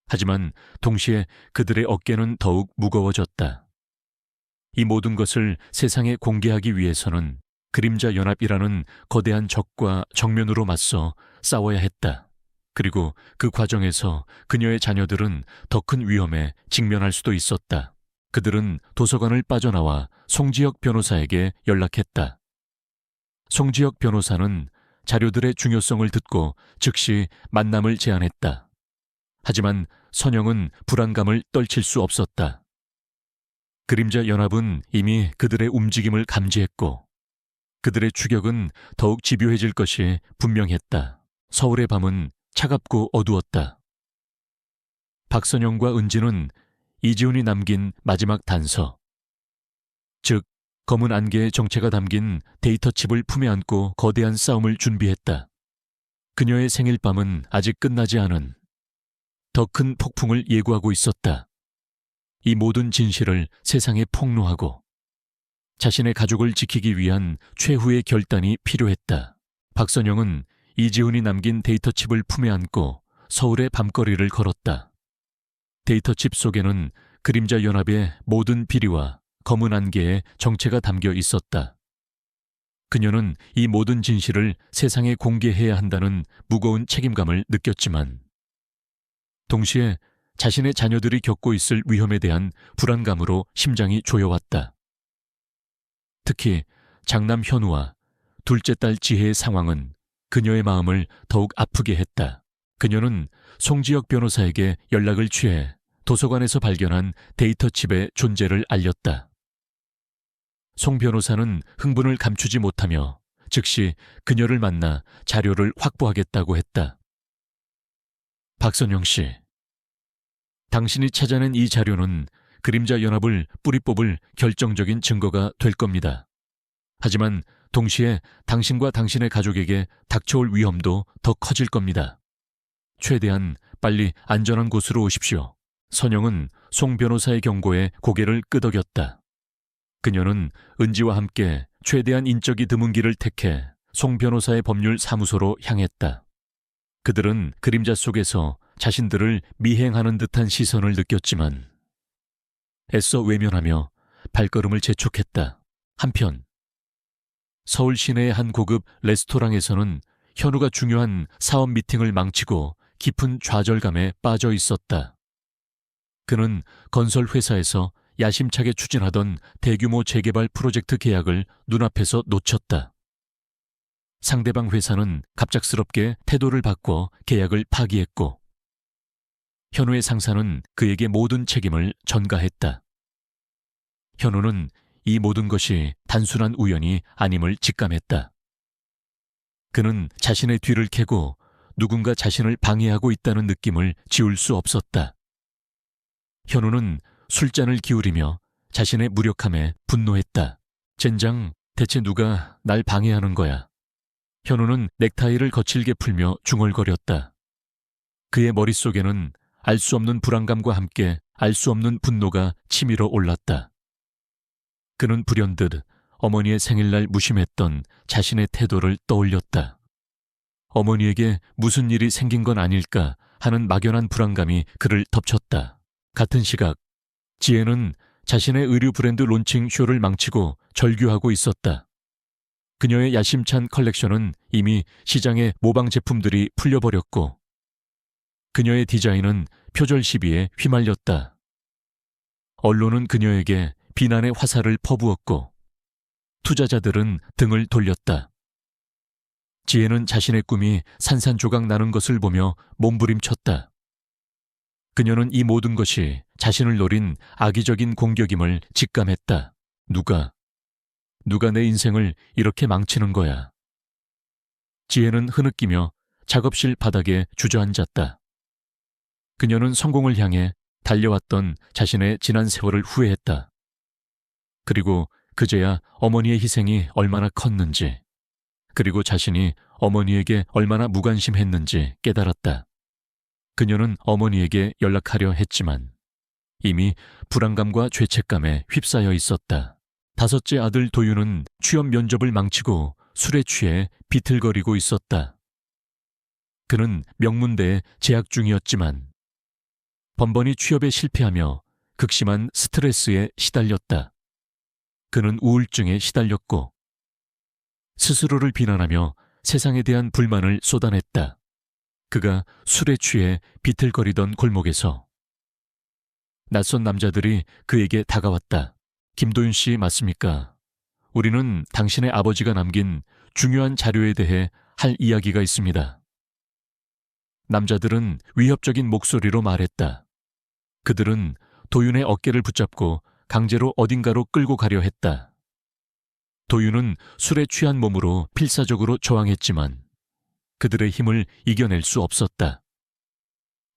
하지만 동시에 그들의 어깨는 더욱 무거워졌다. 이 모든 것을 세상에 공개하기 위해서는 그림자 연합이라는 거대한 적과 정면으로 맞서 싸워야 했다. 그리고 그 과정에서 그녀의 자녀들은 더 큰 위험에 직면할 수도 있었다. 그들은 도서관을 빠져나와 송지혁 변호사에게 연락했다. 송지혁 변호사는 자료들의 중요성을 듣고 즉시 만남을 제안했다. 하지만 선영은 불안감을 떨칠 수 없었다. 그림자 연합은 이미 그들의 움직임을 감지했고 그들의 추격은 더욱 집요해질 것이 분명했다. 서울의 밤은 차갑고 어두웠다. 박선영과 은지는 이지훈이 남긴 마지막 단서, 즉 검은 안개의 정체가 담긴 데이터칩을 품에 안고 거대한 싸움을 준비했다. 그녀의 생일밤은 아직 끝나지 않은 더 큰 폭풍을 예고하고 있었다. 이 모든 진실을 세상에 폭로하고 자신의 가족을 지키기 위한 최후의 결단이 필요했다. 박선영은 이지훈이 남긴 데이터칩을 품에 안고 서울의 밤거리를 걸었다. 데이터칩 속에는 그림자 연합의 모든 비리와 검은 안개의 정체가 담겨 있었다. 그녀는 이 모든 진실을 세상에 공개해야 한다는 무거운 책임감을 느꼈지만 동시에 자신의 자녀들이 겪고 있을 위험에 대한 불안감으로 심장이 조여왔다. 특히 장남 현우와 둘째 딸 지혜의 상황은 그녀의 마음을 더욱 아프게 했다. 그녀는 송지혁 변호사에게 연락을 취해 도서관에서 발견한 데이터칩의 존재를 알렸다. 송 변호사는 흥분을 감추지 못하며 즉시 그녀를 만나 자료를 확보하겠다고 했다. 박선영 씨, 당신이 찾아낸 이 자료는 그림자 연합을 뿌리 뽑을 결정적인 증거가 될 겁니다. 하지만 동시에 당신과 당신의 가족에게 닥쳐올 위험도 더 커질 겁니다. 최대한 빨리 안전한 곳으로 오십시오. 선영은 송 변호사의 경고에 고개를 끄덕였다. 그녀는 은지와 함께 최대한 인적이 드문 길을 택해 송 변호사의 법률 사무소로 향했다. 그들은 그림자 속에서 자신들을 미행하는 듯한 시선을 느꼈지만 애써 외면하며 발걸음을 재촉했다. 한편 서울 시내의 한 고급 레스토랑에서는 현우가 중요한 사업 미팅을 망치고 깊은 좌절감에 빠져 있었다. 그는 건설 회사에서 야심차게 추진하던 대규모 재개발 프로젝트 계약을 눈앞에서 놓쳤다. 상대방 회사는 갑작스럽게 태도를 바꿔 계약을 파기했고 현우의 상사는 그에게 모든 책임을 전가했다. 현우는 이 모든 것이 단순한 우연이 아님을 직감했다. 그는 자신의 뒤를 캐고 누군가 자신을 방해하고 있다는 느낌을 지울 수 없었다. 현우는 술잔을 기울이며 자신의 무력함에 분노했다. 젠장, 대체 누가 날 방해하는 거야? 현우는 넥타이를 거칠게 풀며 중얼거렸다. 그의 머릿속에는 알 수 없는 불안감과 함께 알 수 없는 분노가 치밀어 올랐다. 그는 불현듯 어머니의 생일날 무심했던 자신의 태도를 떠올렸다. 어머니에게 무슨 일이 생긴 건 아닐까 하는 막연한 불안감이 그를 덮쳤다. 같은 시각 지혜는 자신의 의류 브랜드 론칭 쇼를 망치고 절규하고 있었다. 그녀의 야심찬 컬렉션은 이미 시장에 모방 제품들이 풀려버렸고 그녀의 디자인은 표절 시비에 휘말렸다. 언론은 그녀에게 비난의 화살을 퍼부었고 투자자들은 등을 돌렸다. 지혜는 자신의 꿈이 산산조각 나는 것을 보며 몸부림쳤다. 그녀는 이 모든 것이 자신을 노린 악의적인 공격임을 직감했다. 누가 내 인생을 이렇게 망치는 거야. 지혜는 흐느끼며 작업실 바닥에 주저앉았다. 그녀는 성공을 향해 달려왔던 자신의 지난 세월을 후회했다. 그리고 그제야 어머니의 희생이 얼마나 컸는지, 그리고 자신이 어머니에게 얼마나 무관심했는지 깨달았다. 그녀는 어머니에게 연락하려 했지만 이미 불안감과 죄책감에 휩싸여 있었다. 다섯째 아들 도윤은 취업 면접을 망치고 술에 취해 비틀거리고 있었다. 그는 명문대에 재학 중이었지만 번번이 취업에 실패하며 극심한 스트레스에 시달렸다. 그는 우울증에 시달렸고 스스로를 비난하며 세상에 대한 불만을 쏟아냈다. 그가 술에 취해 비틀거리던 골목에서 낯선 남자들이 그에게 다가왔다. 김도윤 씨 맞습니까? 우리는 당신의 아버지가 남긴 중요한 자료에 대해 할 이야기가 있습니다. 남자들은 위협적인 목소리로 말했다. 그들은 도윤의 어깨를 붙잡고 강제로 어딘가로 끌고 가려 했다. 도윤은 술에 취한 몸으로 필사적으로 저항했지만 그들의 힘을 이겨낼 수 없었다.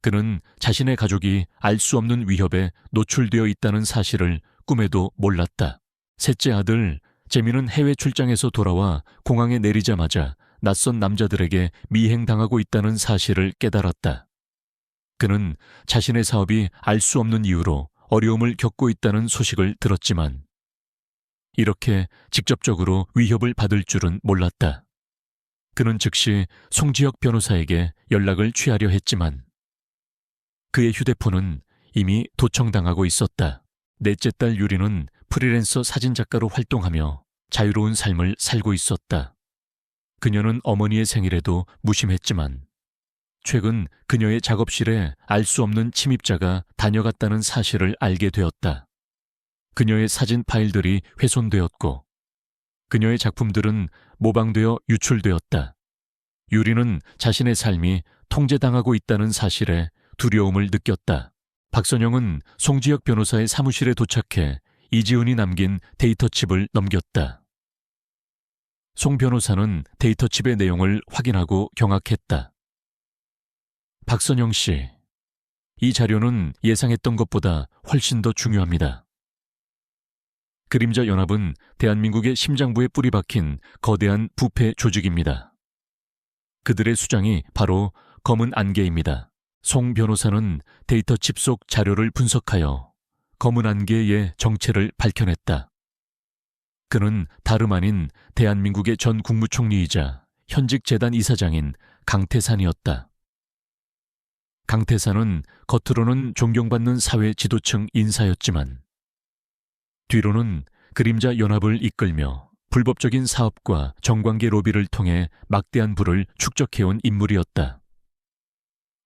그는 자신의 가족이 알 수 없는 위협에 노출되어 있다는 사실을 꿈에도 몰랐다. 셋째 아들 재민은 해외 출장에서 돌아와 공항에 내리자마자 낯선 남자들에게 미행당하고 있다는 사실을 깨달았다. 그는 자신의 사업이 알 수 없는 이유로 어려움을 겪고 있다는 소식을 들었지만 이렇게 직접적으로 위협을 받을 줄은 몰랐다. 그는 즉시 송지혁 변호사에게 연락을 취하려 했지만 그의 휴대폰은 이미 도청당하고 있었다. 넷째 딸 유리는 프리랜서 사진작가로 활동하며 자유로운 삶을 살고 있었다. 그녀는 어머니의 생일에도 무심했지만 최근 그녀의 작업실에 알 수 없는 침입자가 다녀갔다는 사실을 알게 되었다. 그녀의 사진 파일들이 훼손되었고 그녀의 작품들은 모방되어 유출되었다. 유리는 자신의 삶이 통제당하고 있다는 사실에 두려움을 느꼈다. 박선영은 송지혁 변호사의 사무실에 도착해 이지훈이 남긴 데이터칩을 넘겼다. 송 변호사는 데이터칩의 내용을 확인하고 경악했다. 박선영 씨, 이 자료는 예상했던 것보다 훨씬 더 중요합니다. 그림자 연합은 대한민국의 심장부에 뿌리 박힌 거대한 부패 조직입니다. 그들의 수장이 바로 검은 안개입니다. 송 변호사는 데이터칩 속 자료를 분석하여 검은 안개의 정체를 밝혀냈다. 그는 다름 아닌 대한민국의 전 국무총리이자 현직 재단 이사장인 강태산이었다. 강태산은 겉으로는 존경받는 사회 지도층 인사였지만 뒤로는 그림자 연합을 이끌며 불법적인 사업과 정관계 로비를 통해 막대한 부를 축적해온 인물이었다.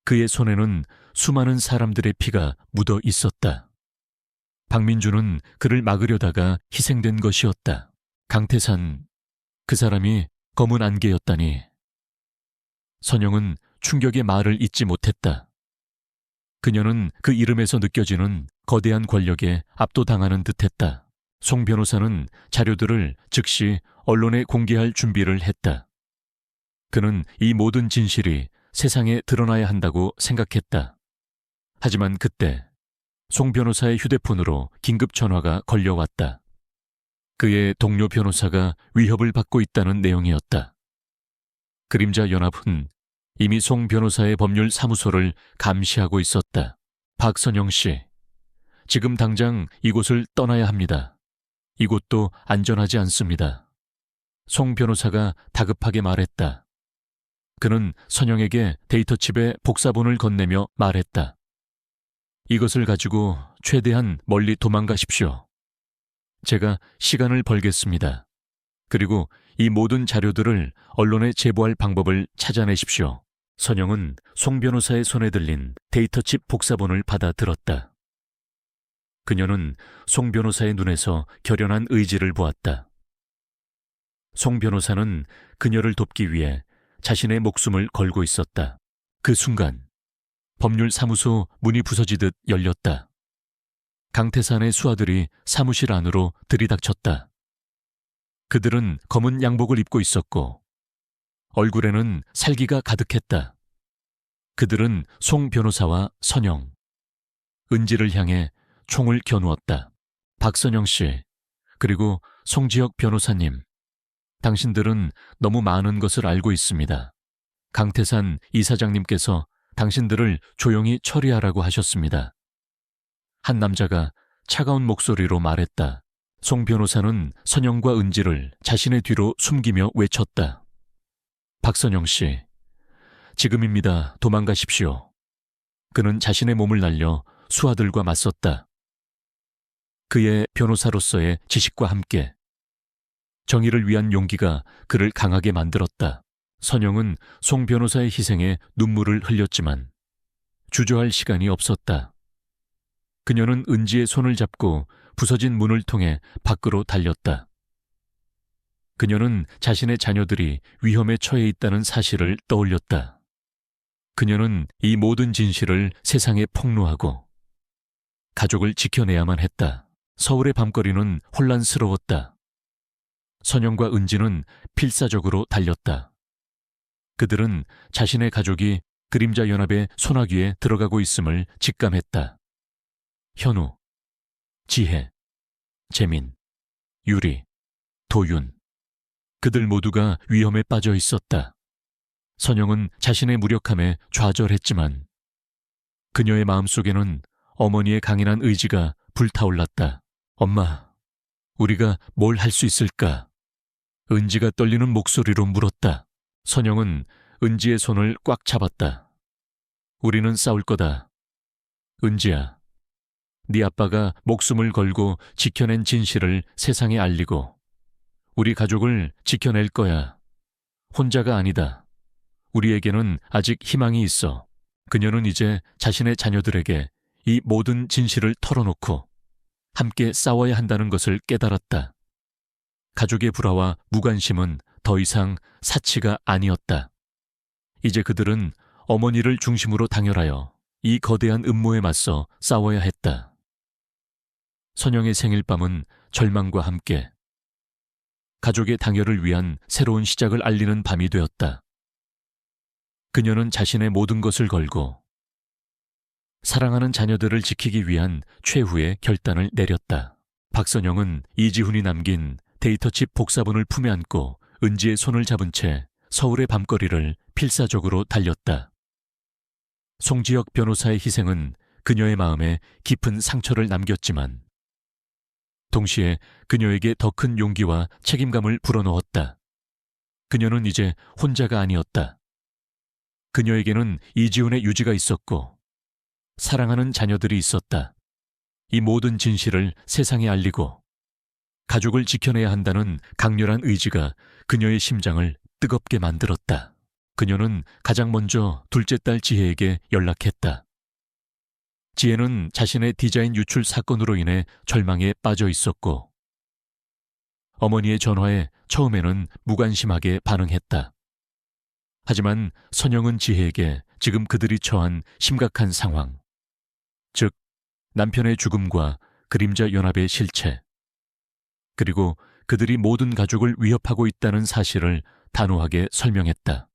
그의 손에는 수많은 사람들의 피가 묻어 있었다. 박민준은 그를 막으려다가 희생된 것이었다. 강태산, 그 사람이 검은 안개였다니. 선영은 충격의 말을 잇지 못했다. 그녀는 그 이름에서 느껴지는 거대한 권력에 압도당하는 듯했다. 송 변호사는 자료들을 즉시 언론에 공개할 준비를 했다. 그는 이 모든 진실이 세상에 드러나야 한다고 생각했다. 하지만 그때 송 변호사의 휴대폰으로 긴급 전화가 걸려왔다. 그의 동료 변호사가 위협을 받고 있다는 내용이었다. 그림자 연합은 이미 송 변호사의 법률 사무소를 감시하고 있었다. 박선영 씨, 지금 당장 이곳을 떠나야 합니다. 이곳도 안전하지 않습니다. 송 변호사가 다급하게 말했다. 그는 선영에게 데이터칩의 복사본을 건네며 말했다. 이것을 가지고 최대한 멀리 도망가십시오. 제가 시간을 벌겠습니다. 그리고 이 모든 자료들을 언론에 제보할 방법을 찾아내십시오. 선영은 송 변호사의 손에 들린 데이터칩 복사본을 받아 들었다. 그녀는 송 변호사의 눈에서 결연한 의지를 보았다. 송 변호사는 그녀를 돕기 위해 자신의 목숨을 걸고 있었다. 그 순간 법률사무소 문이 부서지듯 열렸다. 강태산의 수하들이 사무실 안으로 들이닥쳤다. 그들은 검은 양복을 입고 있었고 얼굴에는 살기가 가득했다. 그들은 송 변호사와 선영, 은지를 향해 총을 겨누었다. 박선영 씨, 그리고 송지혁 변호사님, 당신들은 너무 많은 것을 알고 있습니다. 강태산 이사장님께서 당신들을 조용히 처리하라고 하셨습니다. 한 남자가 차가운 목소리로 말했다. 송 변호사는 선영과 은지를 자신의 뒤로 숨기며 외쳤다. 박선영 씨, 지금입니다. 도망가십시오. 그는 자신의 몸을 날려 수하들과 맞섰다. 그의 변호사로서의 지식과 함께 정의를 위한 용기가 그를 강하게 만들었다. 선영은 송 변호사의 희생에 눈물을 흘렸지만 주저할 시간이 없었다. 그녀는 은지의 손을 잡고 부서진 문을 통해 밖으로 달렸다. 그녀는 자신의 자녀들이 위험에 처해 있다는 사실을 떠올렸다. 그녀는 이 모든 진실을 세상에 폭로하고 가족을 지켜내야만 했다. 서울의 밤거리는 혼란스러웠다. 선영과 은지는 필사적으로 달렸다. 그들은 자신의 가족이 그림자 연합의 소나기에 들어가고 있음을 직감했다. 현우, 지혜, 재민, 유리, 도윤. 그들 모두가 위험에 빠져 있었다. 선영은 자신의 무력함에 좌절했지만 그녀의 마음속에는 어머니의 강인한 의지가 불타올랐다. 엄마, 우리가 뭘 할 수 있을까? 은지가 떨리는 목소리로 물었다. 선영은 은지의 손을 꽉 잡았다. 우리는 싸울 거다. 은지야, 네 아빠가 목숨을 걸고 지켜낸 진실을 세상에 알리고 우리 가족을 지켜낼 거야. 혼자가 아니다. 우리에게는 아직 희망이 있어. 그녀는 이제 자신의 자녀들에게 이 모든 진실을 털어놓고 함께 싸워야 한다는 것을 깨달았다. 가족의 불화와 무관심은 더 이상 사치가 아니었다. 이제 그들은 어머니를 중심으로 당열하여 이 거대한 음모에 맞서 싸워야 했다. 선영의 생일밤은 절망과 함께 가족의 당열을 위한 새로운 시작을 알리는 밤이 되었다. 그녀는 자신의 모든 것을 걸고 사랑하는 자녀들을 지키기 위한 최후의 결단을 내렸다. 박선영은 이지훈이 남긴 데이터칩 복사본을 품에 안고 은지의 손을 잡은 채 서울의 밤거리를 필사적으로 달렸다. 송지혁 변호사의 희생은 그녀의 마음에 깊은 상처를 남겼지만 동시에 그녀에게 더 큰 용기와 책임감을 불어넣었다. 그녀는 이제 혼자가 아니었다. 그녀에게는 이지훈의 유지가 있었고 사랑하는 자녀들이 있었다. 이 모든 진실을 세상에 알리고 가족을 지켜내야 한다는 강렬한 의지가 그녀의 심장을 뜨겁게 만들었다. 그녀는 가장 먼저 둘째 딸 지혜에게 연락했다. 지혜는 자신의 디자인 유출 사건으로 인해 절망에 빠져 있었고 어머니의 전화에 처음에는 무관심하게 반응했다. 하지만 선영은 지혜에게 지금 그들이 처한 심각한 상황, 즉 남편의 죽음과 그림자 연합의 실체, 그리고 그들이 모든 가족을 위협하고 있다는 사실을 단호하게 설명했다.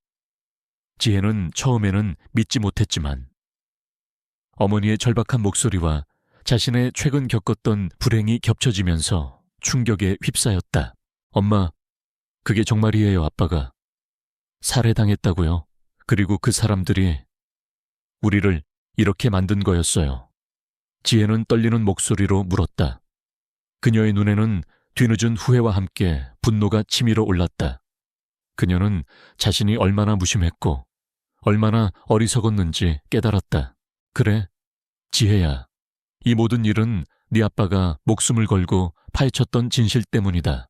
지혜는 처음에는 믿지 못했지만 어머니의 절박한 목소리와 자신의 최근 겪었던 불행이 겹쳐지면서 충격에 휩싸였다. 엄마, 그게 정말이에요, 아빠가. 살해당했다고요? 그리고 그 사람들이 우리를 이렇게 만든 거였어요. 지혜는 떨리는 목소리로 물었다. 그녀의 눈에는 뒤늦은 후회와 함께 분노가 치밀어 올랐다. 그녀는 자신이 얼마나 무심했고 얼마나 어리석었는지 깨달았다. 그래, 지혜야. 이 모든 일은 네 아빠가 목숨을 걸고 파헤쳤던 진실 때문이다.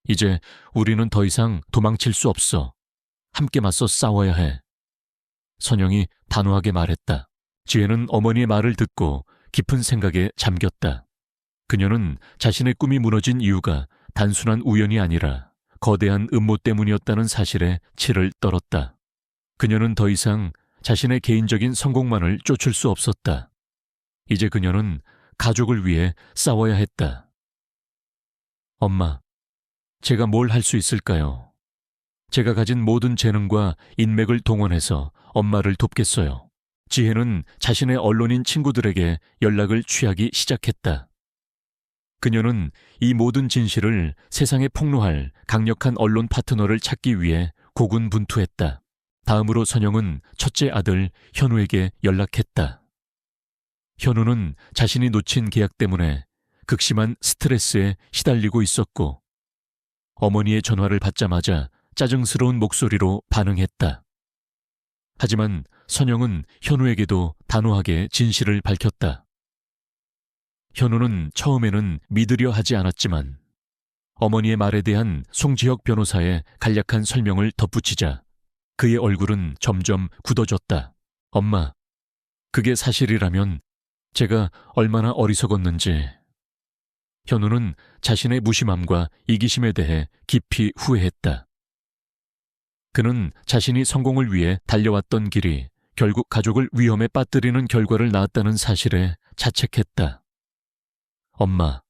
이제 우리는 더 이상 도망칠 수 없어. 함께 맞서 싸워야 해. 선영이 단호하게 말했다. 지혜는 어머니의 말을 듣고 깊은 생각에 잠겼다. 그녀는 자신의 꿈이 무너진 이유가 단순한 우연이 아니라 거대한 음모 때문이었다는 사실에 치를 떨었다. 그녀는 더 이상 자신의 개인적인 성공만을 쫓을 수 없었다. 이제 그녀는 가족을 위해 싸워야 했다. 엄마, 제가 뭘 할 수 있을까요? 제가 가진 모든 재능과 인맥을 동원해서 엄마를 돕겠어요. 지혜는 자신의 언론인 친구들에게 연락을 취하기 시작했다. 그녀는 이 모든 진실을 세상에 폭로할 강력한 언론 파트너를 찾기 위해 고군분투했다. 다음으로 선영은 첫째 아들 현우에게 연락했다. 현우는 자신이 놓친 계약 때문에 극심한 스트레스에 시달리고 있었고 어머니의 전화를 받자마자 짜증스러운 목소리로 반응했다. 하지만 선영은 현우에게도 단호하게 진실을 밝혔다. 현우는 처음에는 믿으려 하지 않았지만 어머니의 말에 대한 송지혁 변호사의 간략한 설명을 덧붙이자 그의 얼굴은 점점 굳어졌다. 엄마, 그게 사실이라면 제가 얼마나 어리석었는지. 현우는 자신의 무심함과 이기심에 대해 깊이 후회했다. 그는 자신이 성공을 위해 달려왔던 길이 결국 가족을 위험에 빠뜨리는 결과를 낳았다는 사실에 자책했다. 엄마,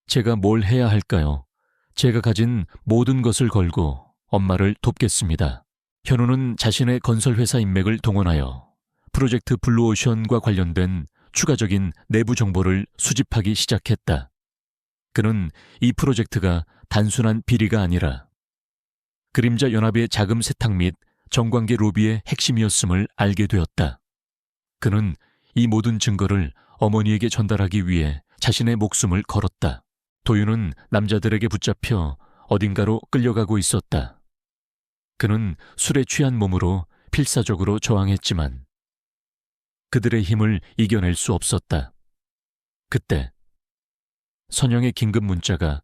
제가 뭘 해야 할까요? 제가 가진 모든 것을 걸고 엄마를 돕겠습니다. 현우는 자신의 건설회사 인맥을 동원하여 프로젝트 블루오션과 관련된 추가적인 내부 정보를 수집하기 시작했다. 그는 이 프로젝트가 단순한 비리가 아니라 그림자 연합의 자금 세탁 및 정관계 로비의 핵심이었음을 알게 되었다. 그는 이 모든 증거를 어머니에게 전달하기 위해 자신의 목숨을 걸었다. 도윤은 남자들에게 붙잡혀 어딘가로 끌려가고 있었다. 그는 술에 취한 몸으로 필사적으로 저항했지만 그들의 힘을 이겨낼 수 없었다. 그때 선영의 긴급 문자가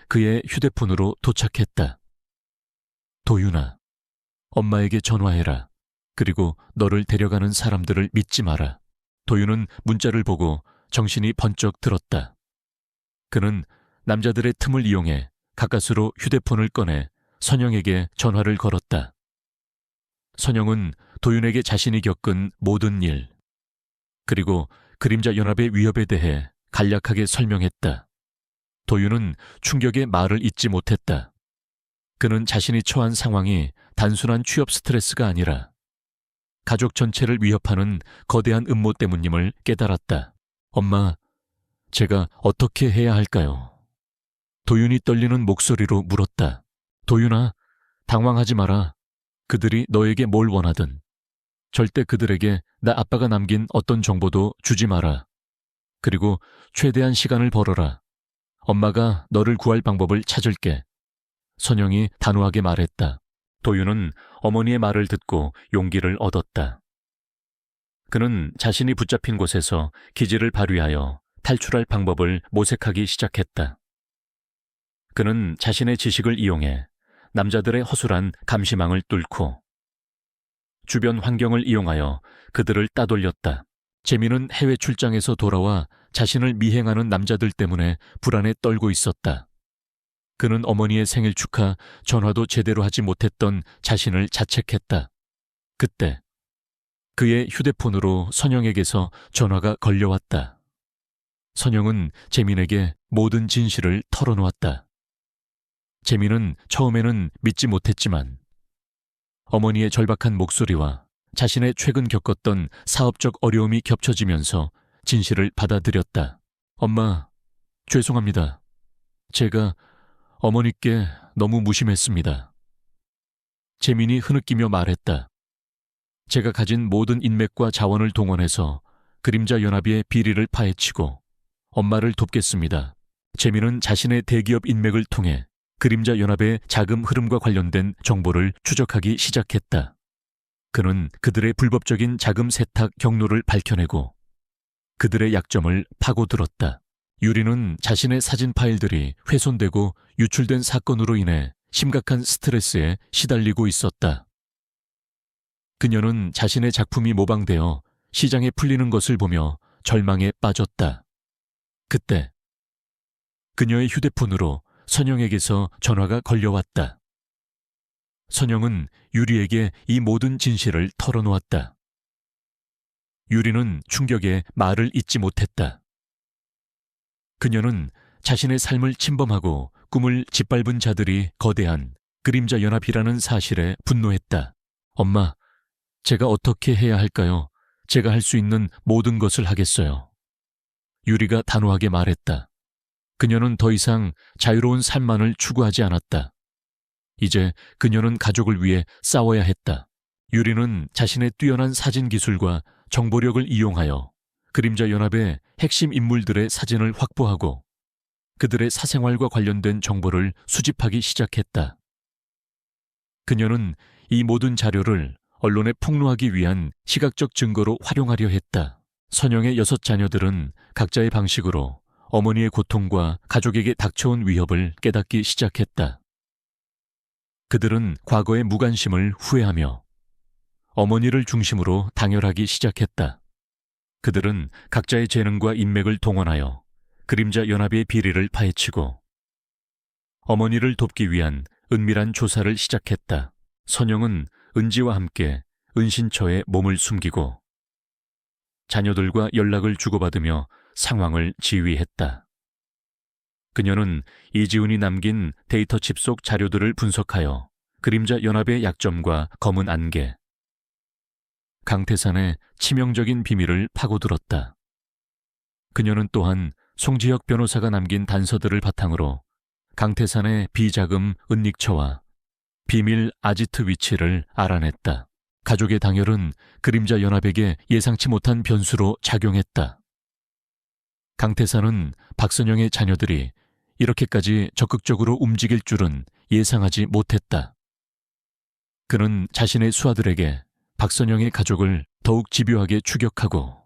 그의 휴대폰으로 도착했다. 도윤아, 엄마에게 전화해라. 그리고 너를 데려가는 사람들을 믿지 마라. 도윤은 문자를 보고 정신이 번쩍 들었다. 그는 남자들의 틈을 이용해 가까스로 휴대폰을 꺼내 선영에게 전화를 걸었다. 선영은 도윤에게 자신이 겪은 모든 일, 그리고 그림자 연합의 위협에 대해 간략하게 설명했다. 도윤은 충격에 말을 잇지 못했다. 그는 자신이 처한 상황이 단순한 취업 스트레스가 아니라 가족 전체를 위협하는 거대한 음모 때문임을 깨달았다. 엄마, 제가 어떻게 해야 할까요? 도윤이 떨리는 목소리로 물었다. 도윤아, 당황하지 마라. 그들이 너에게 뭘 원하든 절대 그들에게 나 아빠가 남긴 어떤 정보도 주지 마라. 그리고 최대한 시간을 벌어라. 엄마가 너를 구할 방법을 찾을게. 선영이 단호하게 말했다. 도윤은 어머니의 말을 듣고 용기를 얻었다. 그는 자신이 붙잡힌 곳에서 기지를 발휘하여 탈출할 방법을 모색하기 시작했다. 그는 자신의 지식을 이용해 남자들의 허술한 감시망을 뚫고 주변 환경을 이용하여 그들을 따돌렸다. 재민은 해외 출장에서 돌아와 자신을 미행하는 남자들 때문에 불안에 떨고 있었다. 그는 어머니의 생일 축하 전화도 제대로 하지 못했던 자신을 자책했다. 그때 그의 휴대폰으로 선영에게서 전화가 걸려왔다. 선영은 재민에게 모든 진실을 털어놓았다. 재민은 처음에는 믿지 못했지만 어머니의 절박한 목소리와 자신의 최근 겪었던 사업적 어려움이 겹쳐지면서 진실을 받아들였다. 엄마, 죄송합니다. 제가 어머니께 너무 무심했습니다. 재민이 흐느끼며 말했다. 제가 가진 모든 인맥과 자원을 동원해서 그림자 연합의 비리를 파헤치고 엄마를 돕겠습니다. 재민은 자신의 대기업 인맥을 통해 그림자 연합의 자금 흐름과 관련된 정보를 추적하기 시작했다. 그는 그들의 불법적인 자금 세탁 경로를 밝혀내고 그들의 약점을 파고들었다. 유리는 자신의 사진 파일들이 훼손되고 유출된 사건으로 인해 심각한 스트레스에 시달리고 있었다. 그녀는 자신의 작품이 모방되어 시장에 풀리는 것을 보며 절망에 빠졌다. 그때 그녀의 휴대폰으로 선영에게서 전화가 걸려왔다. 선영은 유리에게 이 모든 진실을 털어놓았다. 유리는 충격에 말을 잇지 못했다. 그녀는 자신의 삶을 침범하고 꿈을 짓밟은 자들이 거대한 그림자 연합이라는 사실에 분노했다. 엄마, 제가 어떻게 해야 할까요? 제가 할 수 있는 모든 것을 하겠어요. 유리가 단호하게 말했다. 그녀는 더 이상 자유로운 삶만을 추구하지 않았다. 이제 그녀는 가족을 위해 싸워야 했다. 유리는 자신의 뛰어난 사진 기술과 정보력을 이용하여 그림자 연합의 핵심 인물들의 사진을 확보하고 그들의 사생활과 관련된 정보를 수집하기 시작했다. 그녀는 이 모든 자료를 언론에 폭로하기 위한 시각적 증거로 활용하려 했다. 선영의 6 자녀들은 각자의 방식으로 어머니의 고통과 가족에게 닥쳐온 위협을 깨닫기 시작했다. 그들은 과거의 무관심을 후회하며 어머니를 중심으로 당열하기 시작했다. 그들은 각자의 재능과 인맥을 동원하여 그림자 연합의 비리를 파헤치고 어머니를 돕기 위한 은밀한 조사를 시작했다. 선영은 은지와 함께 은신처에 몸을 숨기고 자녀들과 연락을 주고받으며 상황을 지휘했다. 그녀는 이지훈이 남긴 데이터칩 속 자료들을 분석하여 그림자 연합의 약점과 검은 안개, 강태산의 치명적인 비밀을 파고들었다. 그녀는 또한 송지혁 변호사가 남긴 단서들을 바탕으로 강태산의 비자금 은닉처와 비밀 아지트 위치를 알아냈다. 가족의 당열은 그림자 연합에게 예상치 못한 변수로 작용했다. 강태산은 박선영의 자녀들이 이렇게까지 적극적으로 움직일 줄은 예상하지 못했다. 그는 자신의 수하들에게 박선영의 가족을 더욱 집요하게 추격하고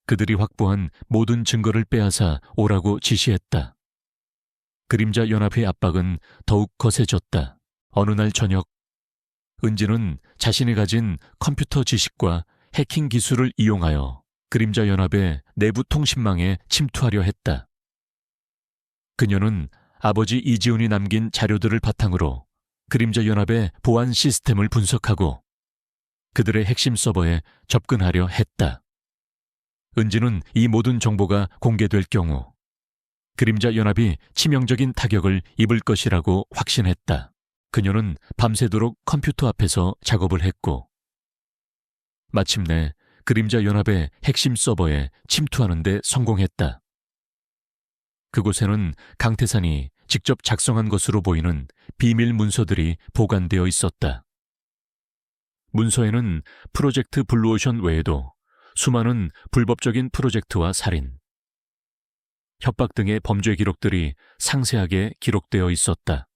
그들이 확보한 모든 증거를 빼앗아 오라고 지시했다. 그림자 연합의 압박은 더욱 거세졌다. 어느 날 저녁, 은지는 자신이 가진 컴퓨터 지식과 해킹 기술을 이용하여 그림자 연합의 내부 통신망에 침투하려 했다. 그녀는 아버지 이지훈이 남긴 자료들을 바탕으로 그림자 연합의 보안 시스템을 분석하고 그들의 핵심 서버에 접근하려 했다. 은지는 이 모든 정보가 공개될 경우 그림자 연합이 치명적인 타격을 입을 것이라고 확신했다. 그녀는 밤새도록 컴퓨터 앞에서 작업을 했고 마침내 그림자 연합의 핵심 서버에 침투하는 데 성공했다. 그곳에는 강태산이 직접 작성한 것으로 보이는 비밀 문서들이 보관되어 있었다. 문서에는 프로젝트 블루오션 외에도 수많은 불법적인 프로젝트와 살인, 협박 등의 범죄 기록들이 상세하게 기록되어 있었다.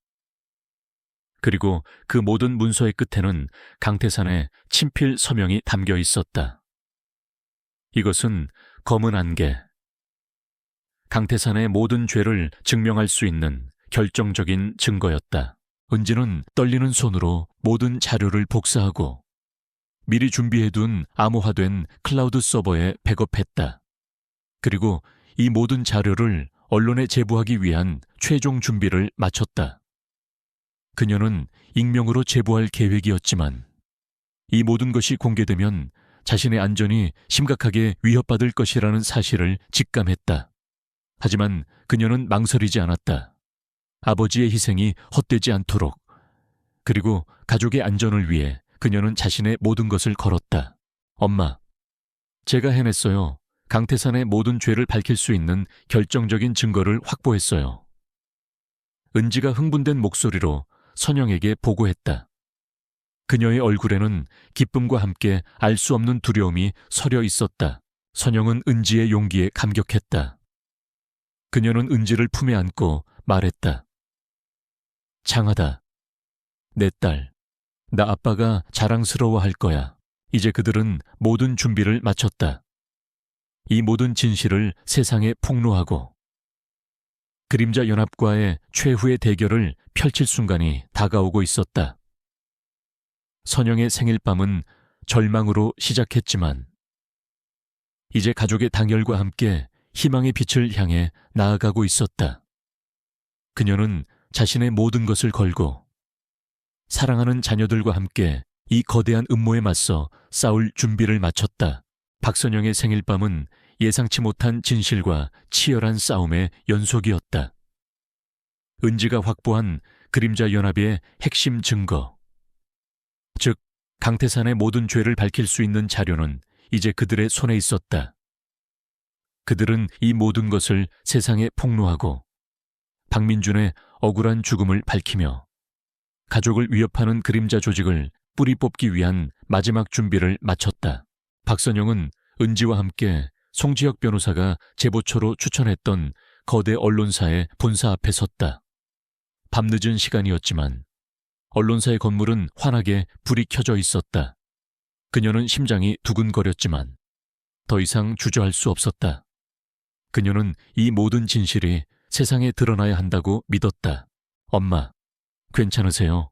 그리고 그 모든 문서의 끝에는 강태산의 친필 서명이 담겨 있었다. 이것은 검은 안개, 강태산의 모든 죄를 증명할 수 있는 결정적인 증거였다. 은지는 떨리는 손으로 모든 자료를 복사하고 미리 준비해둔 암호화된 클라우드 서버에 백업했다. 그리고 이 모든 자료를 언론에 제보하기 위한 최종 준비를 마쳤다. 그녀는 익명으로 제보할 계획이었지만 이 모든 것이 공개되면 자신의 안전이 심각하게 위협받을 것이라는 사실을 직감했다. 하지만 그녀는 망설이지 않았다. 아버지의 희생이 헛되지 않도록, 그리고 가족의 안전을 위해 그녀는 자신의 모든 것을 걸었다. 엄마, 제가 해냈어요. 강태산의 모든 죄를 밝힐 수 있는 결정적인 증거를 확보했어요. 은지가 흥분된 목소리로 선영에게 보고했다. 그녀의 얼굴에는 기쁨과 함께 알 수 없는 두려움이 서려 있었다. 선영은 은지의 용기에 감격했다. 그녀는 은지를 품에 안고 말했다. 장하다. 내 딸. 나 아빠가 자랑스러워할 거야. 이제 그들은 모든 준비를 마쳤다. 이 모든 진실을 세상에 폭로하고 그림자 연합과의 최후의 대결을 펼칠 순간이 다가오고 있었다. 선영의 생일밤은 절망으로 시작했지만 이제 가족의 당열과 함께 희망의 빛을 향해 나아가고 있었다. 그녀는 자신의 모든 것을 걸고 사랑하는 자녀들과 함께 이 거대한 음모에 맞서 싸울 준비를 마쳤다. 박선영의 생일밤은 예상치 못한 진실과 치열한 싸움의 연속이었다. 은지가 확보한 그림자 연합의 핵심 증거, 즉 강태산의 모든 죄를 밝힐 수 있는 자료는 이제 그들의 손에 있었다. 그들은 이 모든 것을 세상에 폭로하고 박민준의 억울한 죽음을 밝히며 가족을 위협하는 그림자 조직을 뿌리 뽑기 위한 마지막 준비를 마쳤다. 박선영은 은지와 함께 송지혁 변호사가 제보처로 추천했던 거대 언론사의 본사 앞에 섰다. 밤늦은 시간이었지만 언론사의 건물은 환하게 불이 켜져 있었다. 그녀는 심장이 두근거렸지만 더 이상 주저할 수 없었다. 그녀는 이 모든 진실이 세상에 드러나야 한다고 믿었다. 엄마, 괜찮으세요?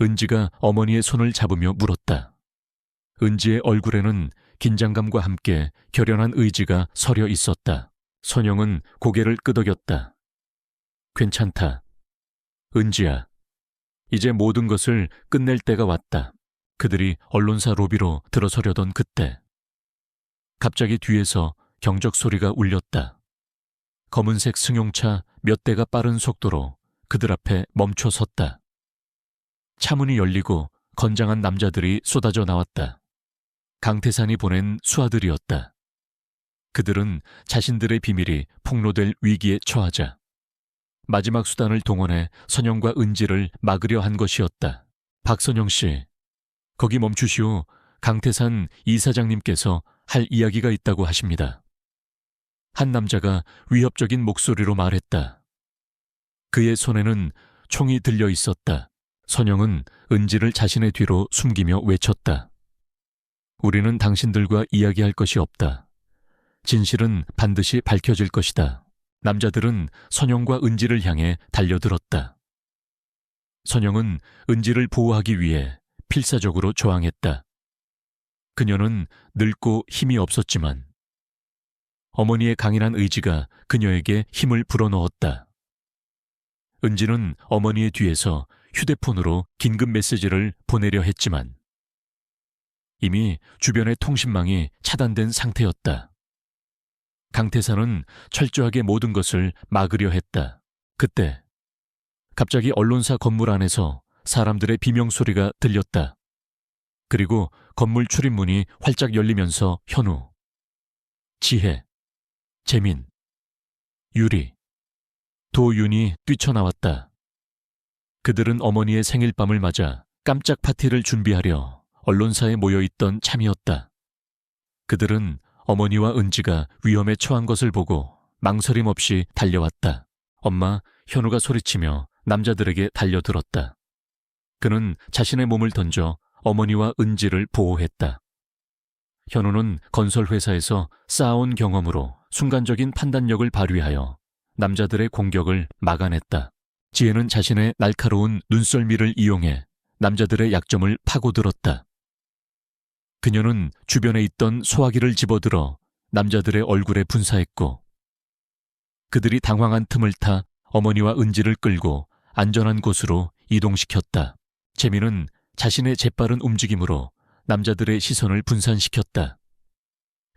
은지가 어머니의 손을 잡으며 물었다. 은지의 얼굴에는 긴장감과 함께 결연한 의지가 서려 있었다. 선영은 고개를 끄덕였다. 괜찮다. 은지야, 이제 모든 것을 끝낼 때가 왔다. 그들이 언론사 로비로 들어서려던 그때 갑자기 뒤에서 경적 소리가 울렸다. 검은색 승용차 몇 대가 빠른 속도로 그들 앞에 멈춰 섰다. 차문이 열리고 건장한 남자들이 쏟아져 나왔다. 강태산이 보낸 수하들이었다. 그들은 자신들의 비밀이 폭로될 위기에 처하자 마지막 수단을 동원해 선영과 은지를 막으려 한 것이었다. 박선영 씨, 거기 멈추시오. 강태산 이사장님께서 할 이야기가 있다고 하십니다. 한 남자가 위협적인 목소리로 말했다. 그의 손에는 총이 들려 있었다. 선영은 은지를 자신의 뒤로 숨기며 외쳤다. 우리는 당신들과 이야기할 것이 없다. 진실은 반드시 밝혀질 것이다. 남자들은 선영과 은지를 향해 달려들었다. 선영은 은지를 보호하기 위해 필사적으로 저항했다. 그녀는 늙고 힘이 없었지만 어머니의 강인한 의지가 그녀에게 힘을 불어넣었다. 은지는 어머니의 뒤에서 휴대폰으로 긴급 메시지를 보내려 했지만 이미 주변의 통신망이 차단된 상태였다. 강태사는 철저하게 모든 것을 막으려 했다. 그때 갑자기 언론사 건물 안에서 사람들의 비명소리가 들렸다. 그리고 건물 출입문이 활짝 열리면서 현우, 지혜, 재민, 유리, 도윤이 뛰쳐나왔다. 그들은 어머니의 생일밤을 맞아 깜짝 파티를 준비하려 언론사에 모여있던 참이었다. 그들은 어머니와 은지가 위험에 처한 것을 보고 망설임 없이 달려왔다. 엄마, 현우가 소리치며 남자들에게 달려들었다. 그는 자신의 몸을 던져 어머니와 은지를 보호했다. 현우는 건설회사에서 쌓아온 경험으로 순간적인 판단력을 발휘하여 남자들의 공격을 막아냈다. 지혜는 자신의 날카로운 눈썰미를 이용해 남자들의 약점을 파고들었다. 그녀는 주변에 있던 소화기를 집어들어 남자들의 얼굴에 분사했고, 그들이 당황한 틈을 타 어머니와 은지를 끌고 안전한 곳으로 이동시켰다. 재민은 자신의 재빠른 움직임으로 남자들의 시선을 분산시켰다.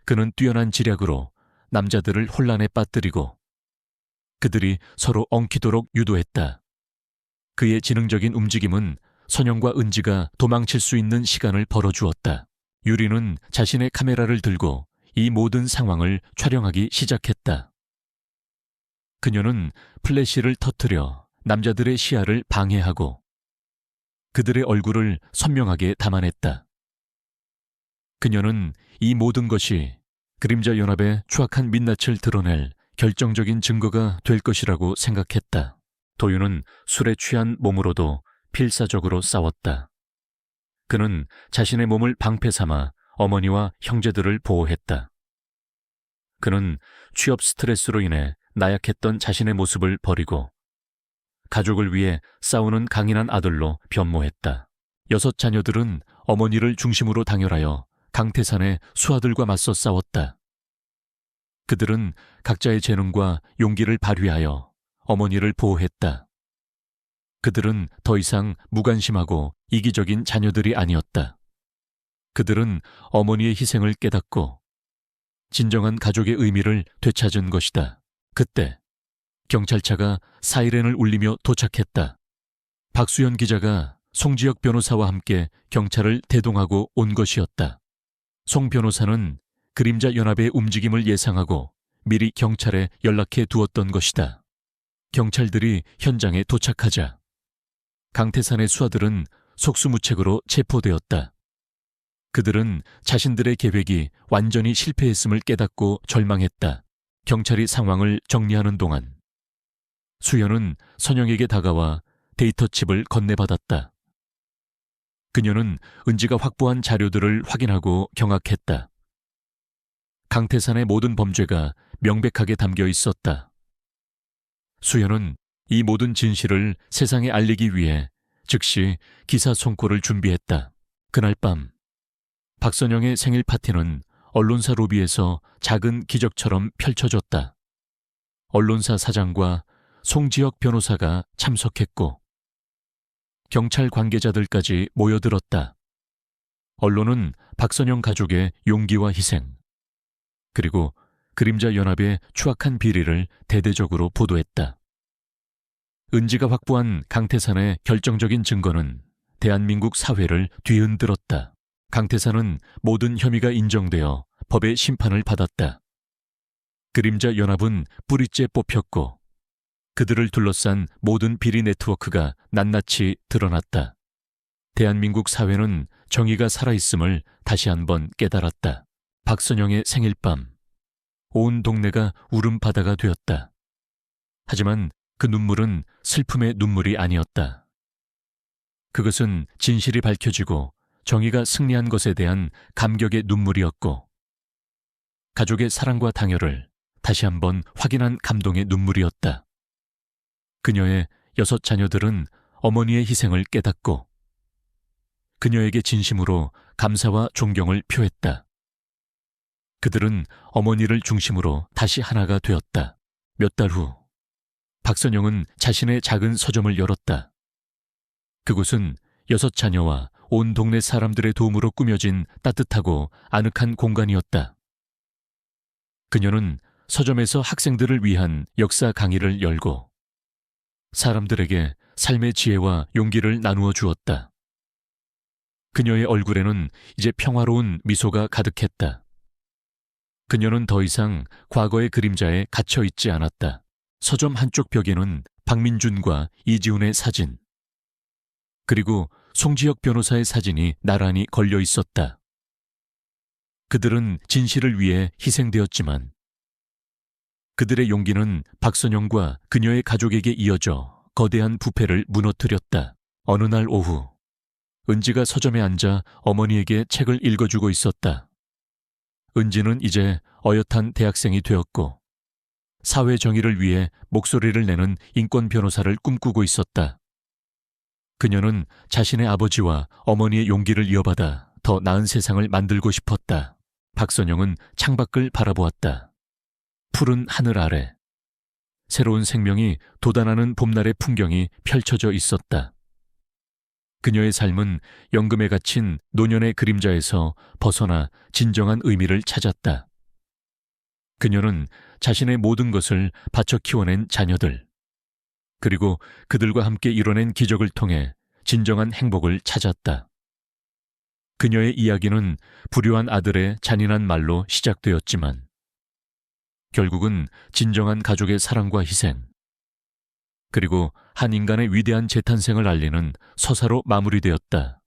그는 뛰어난 지략으로 남자들을 혼란에 빠뜨리고 그들이 서로 엉키도록 유도했다. 그의 지능적인 움직임은 선영과 은지가 도망칠 수 있는 시간을 벌어주었다. 유리는 자신의 카메라를 들고 이 모든 상황을 촬영하기 시작했다. 그녀는 플래시를 터뜨려 남자들의 시야를 방해하고 그들의 얼굴을 선명하게 담아냈다. 그녀는 이 모든 것이 그림자 연합의 추악한 민낯을 드러낼 결정적인 증거가 될 것이라고 생각했다. 도윤은 술에 취한 몸으로도 필사적으로 싸웠다. 그는 자신의 몸을 방패 삼아 어머니와 형제들을 보호했다. 그는 취업 스트레스로 인해 나약했던 자신의 모습을 버리고 가족을 위해 싸우는 강인한 아들로 변모했다. 6 자녀들은 어머니를 중심으로 당열하여 강태산의 수하들과 맞서 싸웠다. 그들은 각자의 재능과 용기를 발휘하여 어머니를 보호했다. 그들은 더 이상 무관심하고 이기적인 자녀들이 아니었다. 그들은 어머니의 희생을 깨닫고 진정한 가족의 의미를 되찾은 것이다. 그때 경찰차가 사이렌을 울리며 도착했다. 박수연 기자가 송지혁 변호사와 함께 경찰을 대동하고 온 것이었다. 송 변호사는 그림자 연합의 움직임을 예상하고 미리 경찰에 연락해 두었던 것이다. 경찰들이 현장에 도착하자 강태산의 수하들은 속수무책으로 체포되었다. 그들은 자신들의 계획이 완전히 실패했음을 깨닫고 절망했다. 경찰이 상황을 정리하는 동안 수연은 선영에게 다가와 데이터칩을 건네받았다. 그녀는 은지가 확보한 자료들을 확인하고 경악했다. 강태산의 모든 범죄가 명백하게 담겨 있었다. 수연은 이 모든 진실을 세상에 알리기 위해 즉시 기사 송고를 준비했다. 그날 밤 박선영의 생일 파티는 언론사 로비에서 작은 기적처럼 펼쳐졌다. 언론사 사장과 송지혁 변호사가 참석했고 경찰 관계자들까지 모여들었다. 언론은 박선영 가족의 용기와 희생, 그리고 그림자 연합의 추악한 비리를 대대적으로 보도했다. 은지가 확보한 강태산의 결정적인 증거는 대한민국 사회를 뒤흔들었다. 강태산은 모든 혐의가 인정되어 법의 심판을 받았다. 그림자 연합은 뿌리째 뽑혔고 그들을 둘러싼 모든 비리 네트워크가 낱낱이 드러났다. 대한민국 사회는 정의가 살아있음을 다시 한번 깨달았다. 박선영의 생일밤, 온 동네가 울음바다가 되었다. 하지만 그 눈물은 슬픔의 눈물이 아니었다. 그것은 진실이 밝혀지고 정의가 승리한 것에 대한 감격의 눈물이었고 가족의 사랑과 당열을 다시 한번 확인한 감동의 눈물이었다. 그녀의 6 자녀들은 어머니의 희생을 깨닫고 그녀에게 진심으로 감사와 존경을 표했다. 그들은 어머니를 중심으로 다시 하나가 되었다. 몇 달 후 박선영은 자신의 작은 서점을 열었다. 그곳은 6 자녀와 온 동네 사람들의 도움으로 꾸며진 따뜻하고 아늑한 공간이었다. 그녀는 서점에서 학생들을 위한 역사 강의를 열고 사람들에게 삶의 지혜와 용기를 나누어 주었다. 그녀의 얼굴에는 이제 평화로운 미소가 가득했다. 그녀는 더 이상 과거의 그림자에 갇혀 있지 않았다. 서점 한쪽 벽에는 박민준과 이지훈의 사진, 그리고 송지혁 변호사의 사진이 나란히 걸려 있었다. 그들은 진실을 위해 희생되었지만 그들의 용기는 박선영과 그녀의 가족에게 이어져 거대한 부패를 무너뜨렸다. 어느 날 오후, 은지가 서점에 앉아 어머니에게 책을 읽어주고 있었다. 은지는 이제 어엿한 대학생이 되었고 사회 정의를 위해 목소리를 내는 인권 변호사를 꿈꾸고 있었다. 그녀는 자신의 아버지와 어머니의 용기를 이어받아 더 나은 세상을 만들고 싶었다. 박선영은 창밖을 바라보았다. 푸른 하늘 아래 새로운 생명이 돋아나는 봄날의 풍경이 펼쳐져 있었다. 그녀의 삶은 연금에 갇힌 노년의 그림자에서 벗어나 진정한 의미를 찾았다. 그녀는 자신의 모든 것을 바쳐 키워낸 자녀들, 그리고 그들과 함께 이뤄낸 기적을 통해 진정한 행복을 찾았다. 그녀의 이야기는 불효한 아들의 잔인한 말로 시작되었지만 결국은 진정한 가족의 사랑과 희생, 그리고 한 인간의 위대한 재탄생을 알리는 서사로 마무리되었다.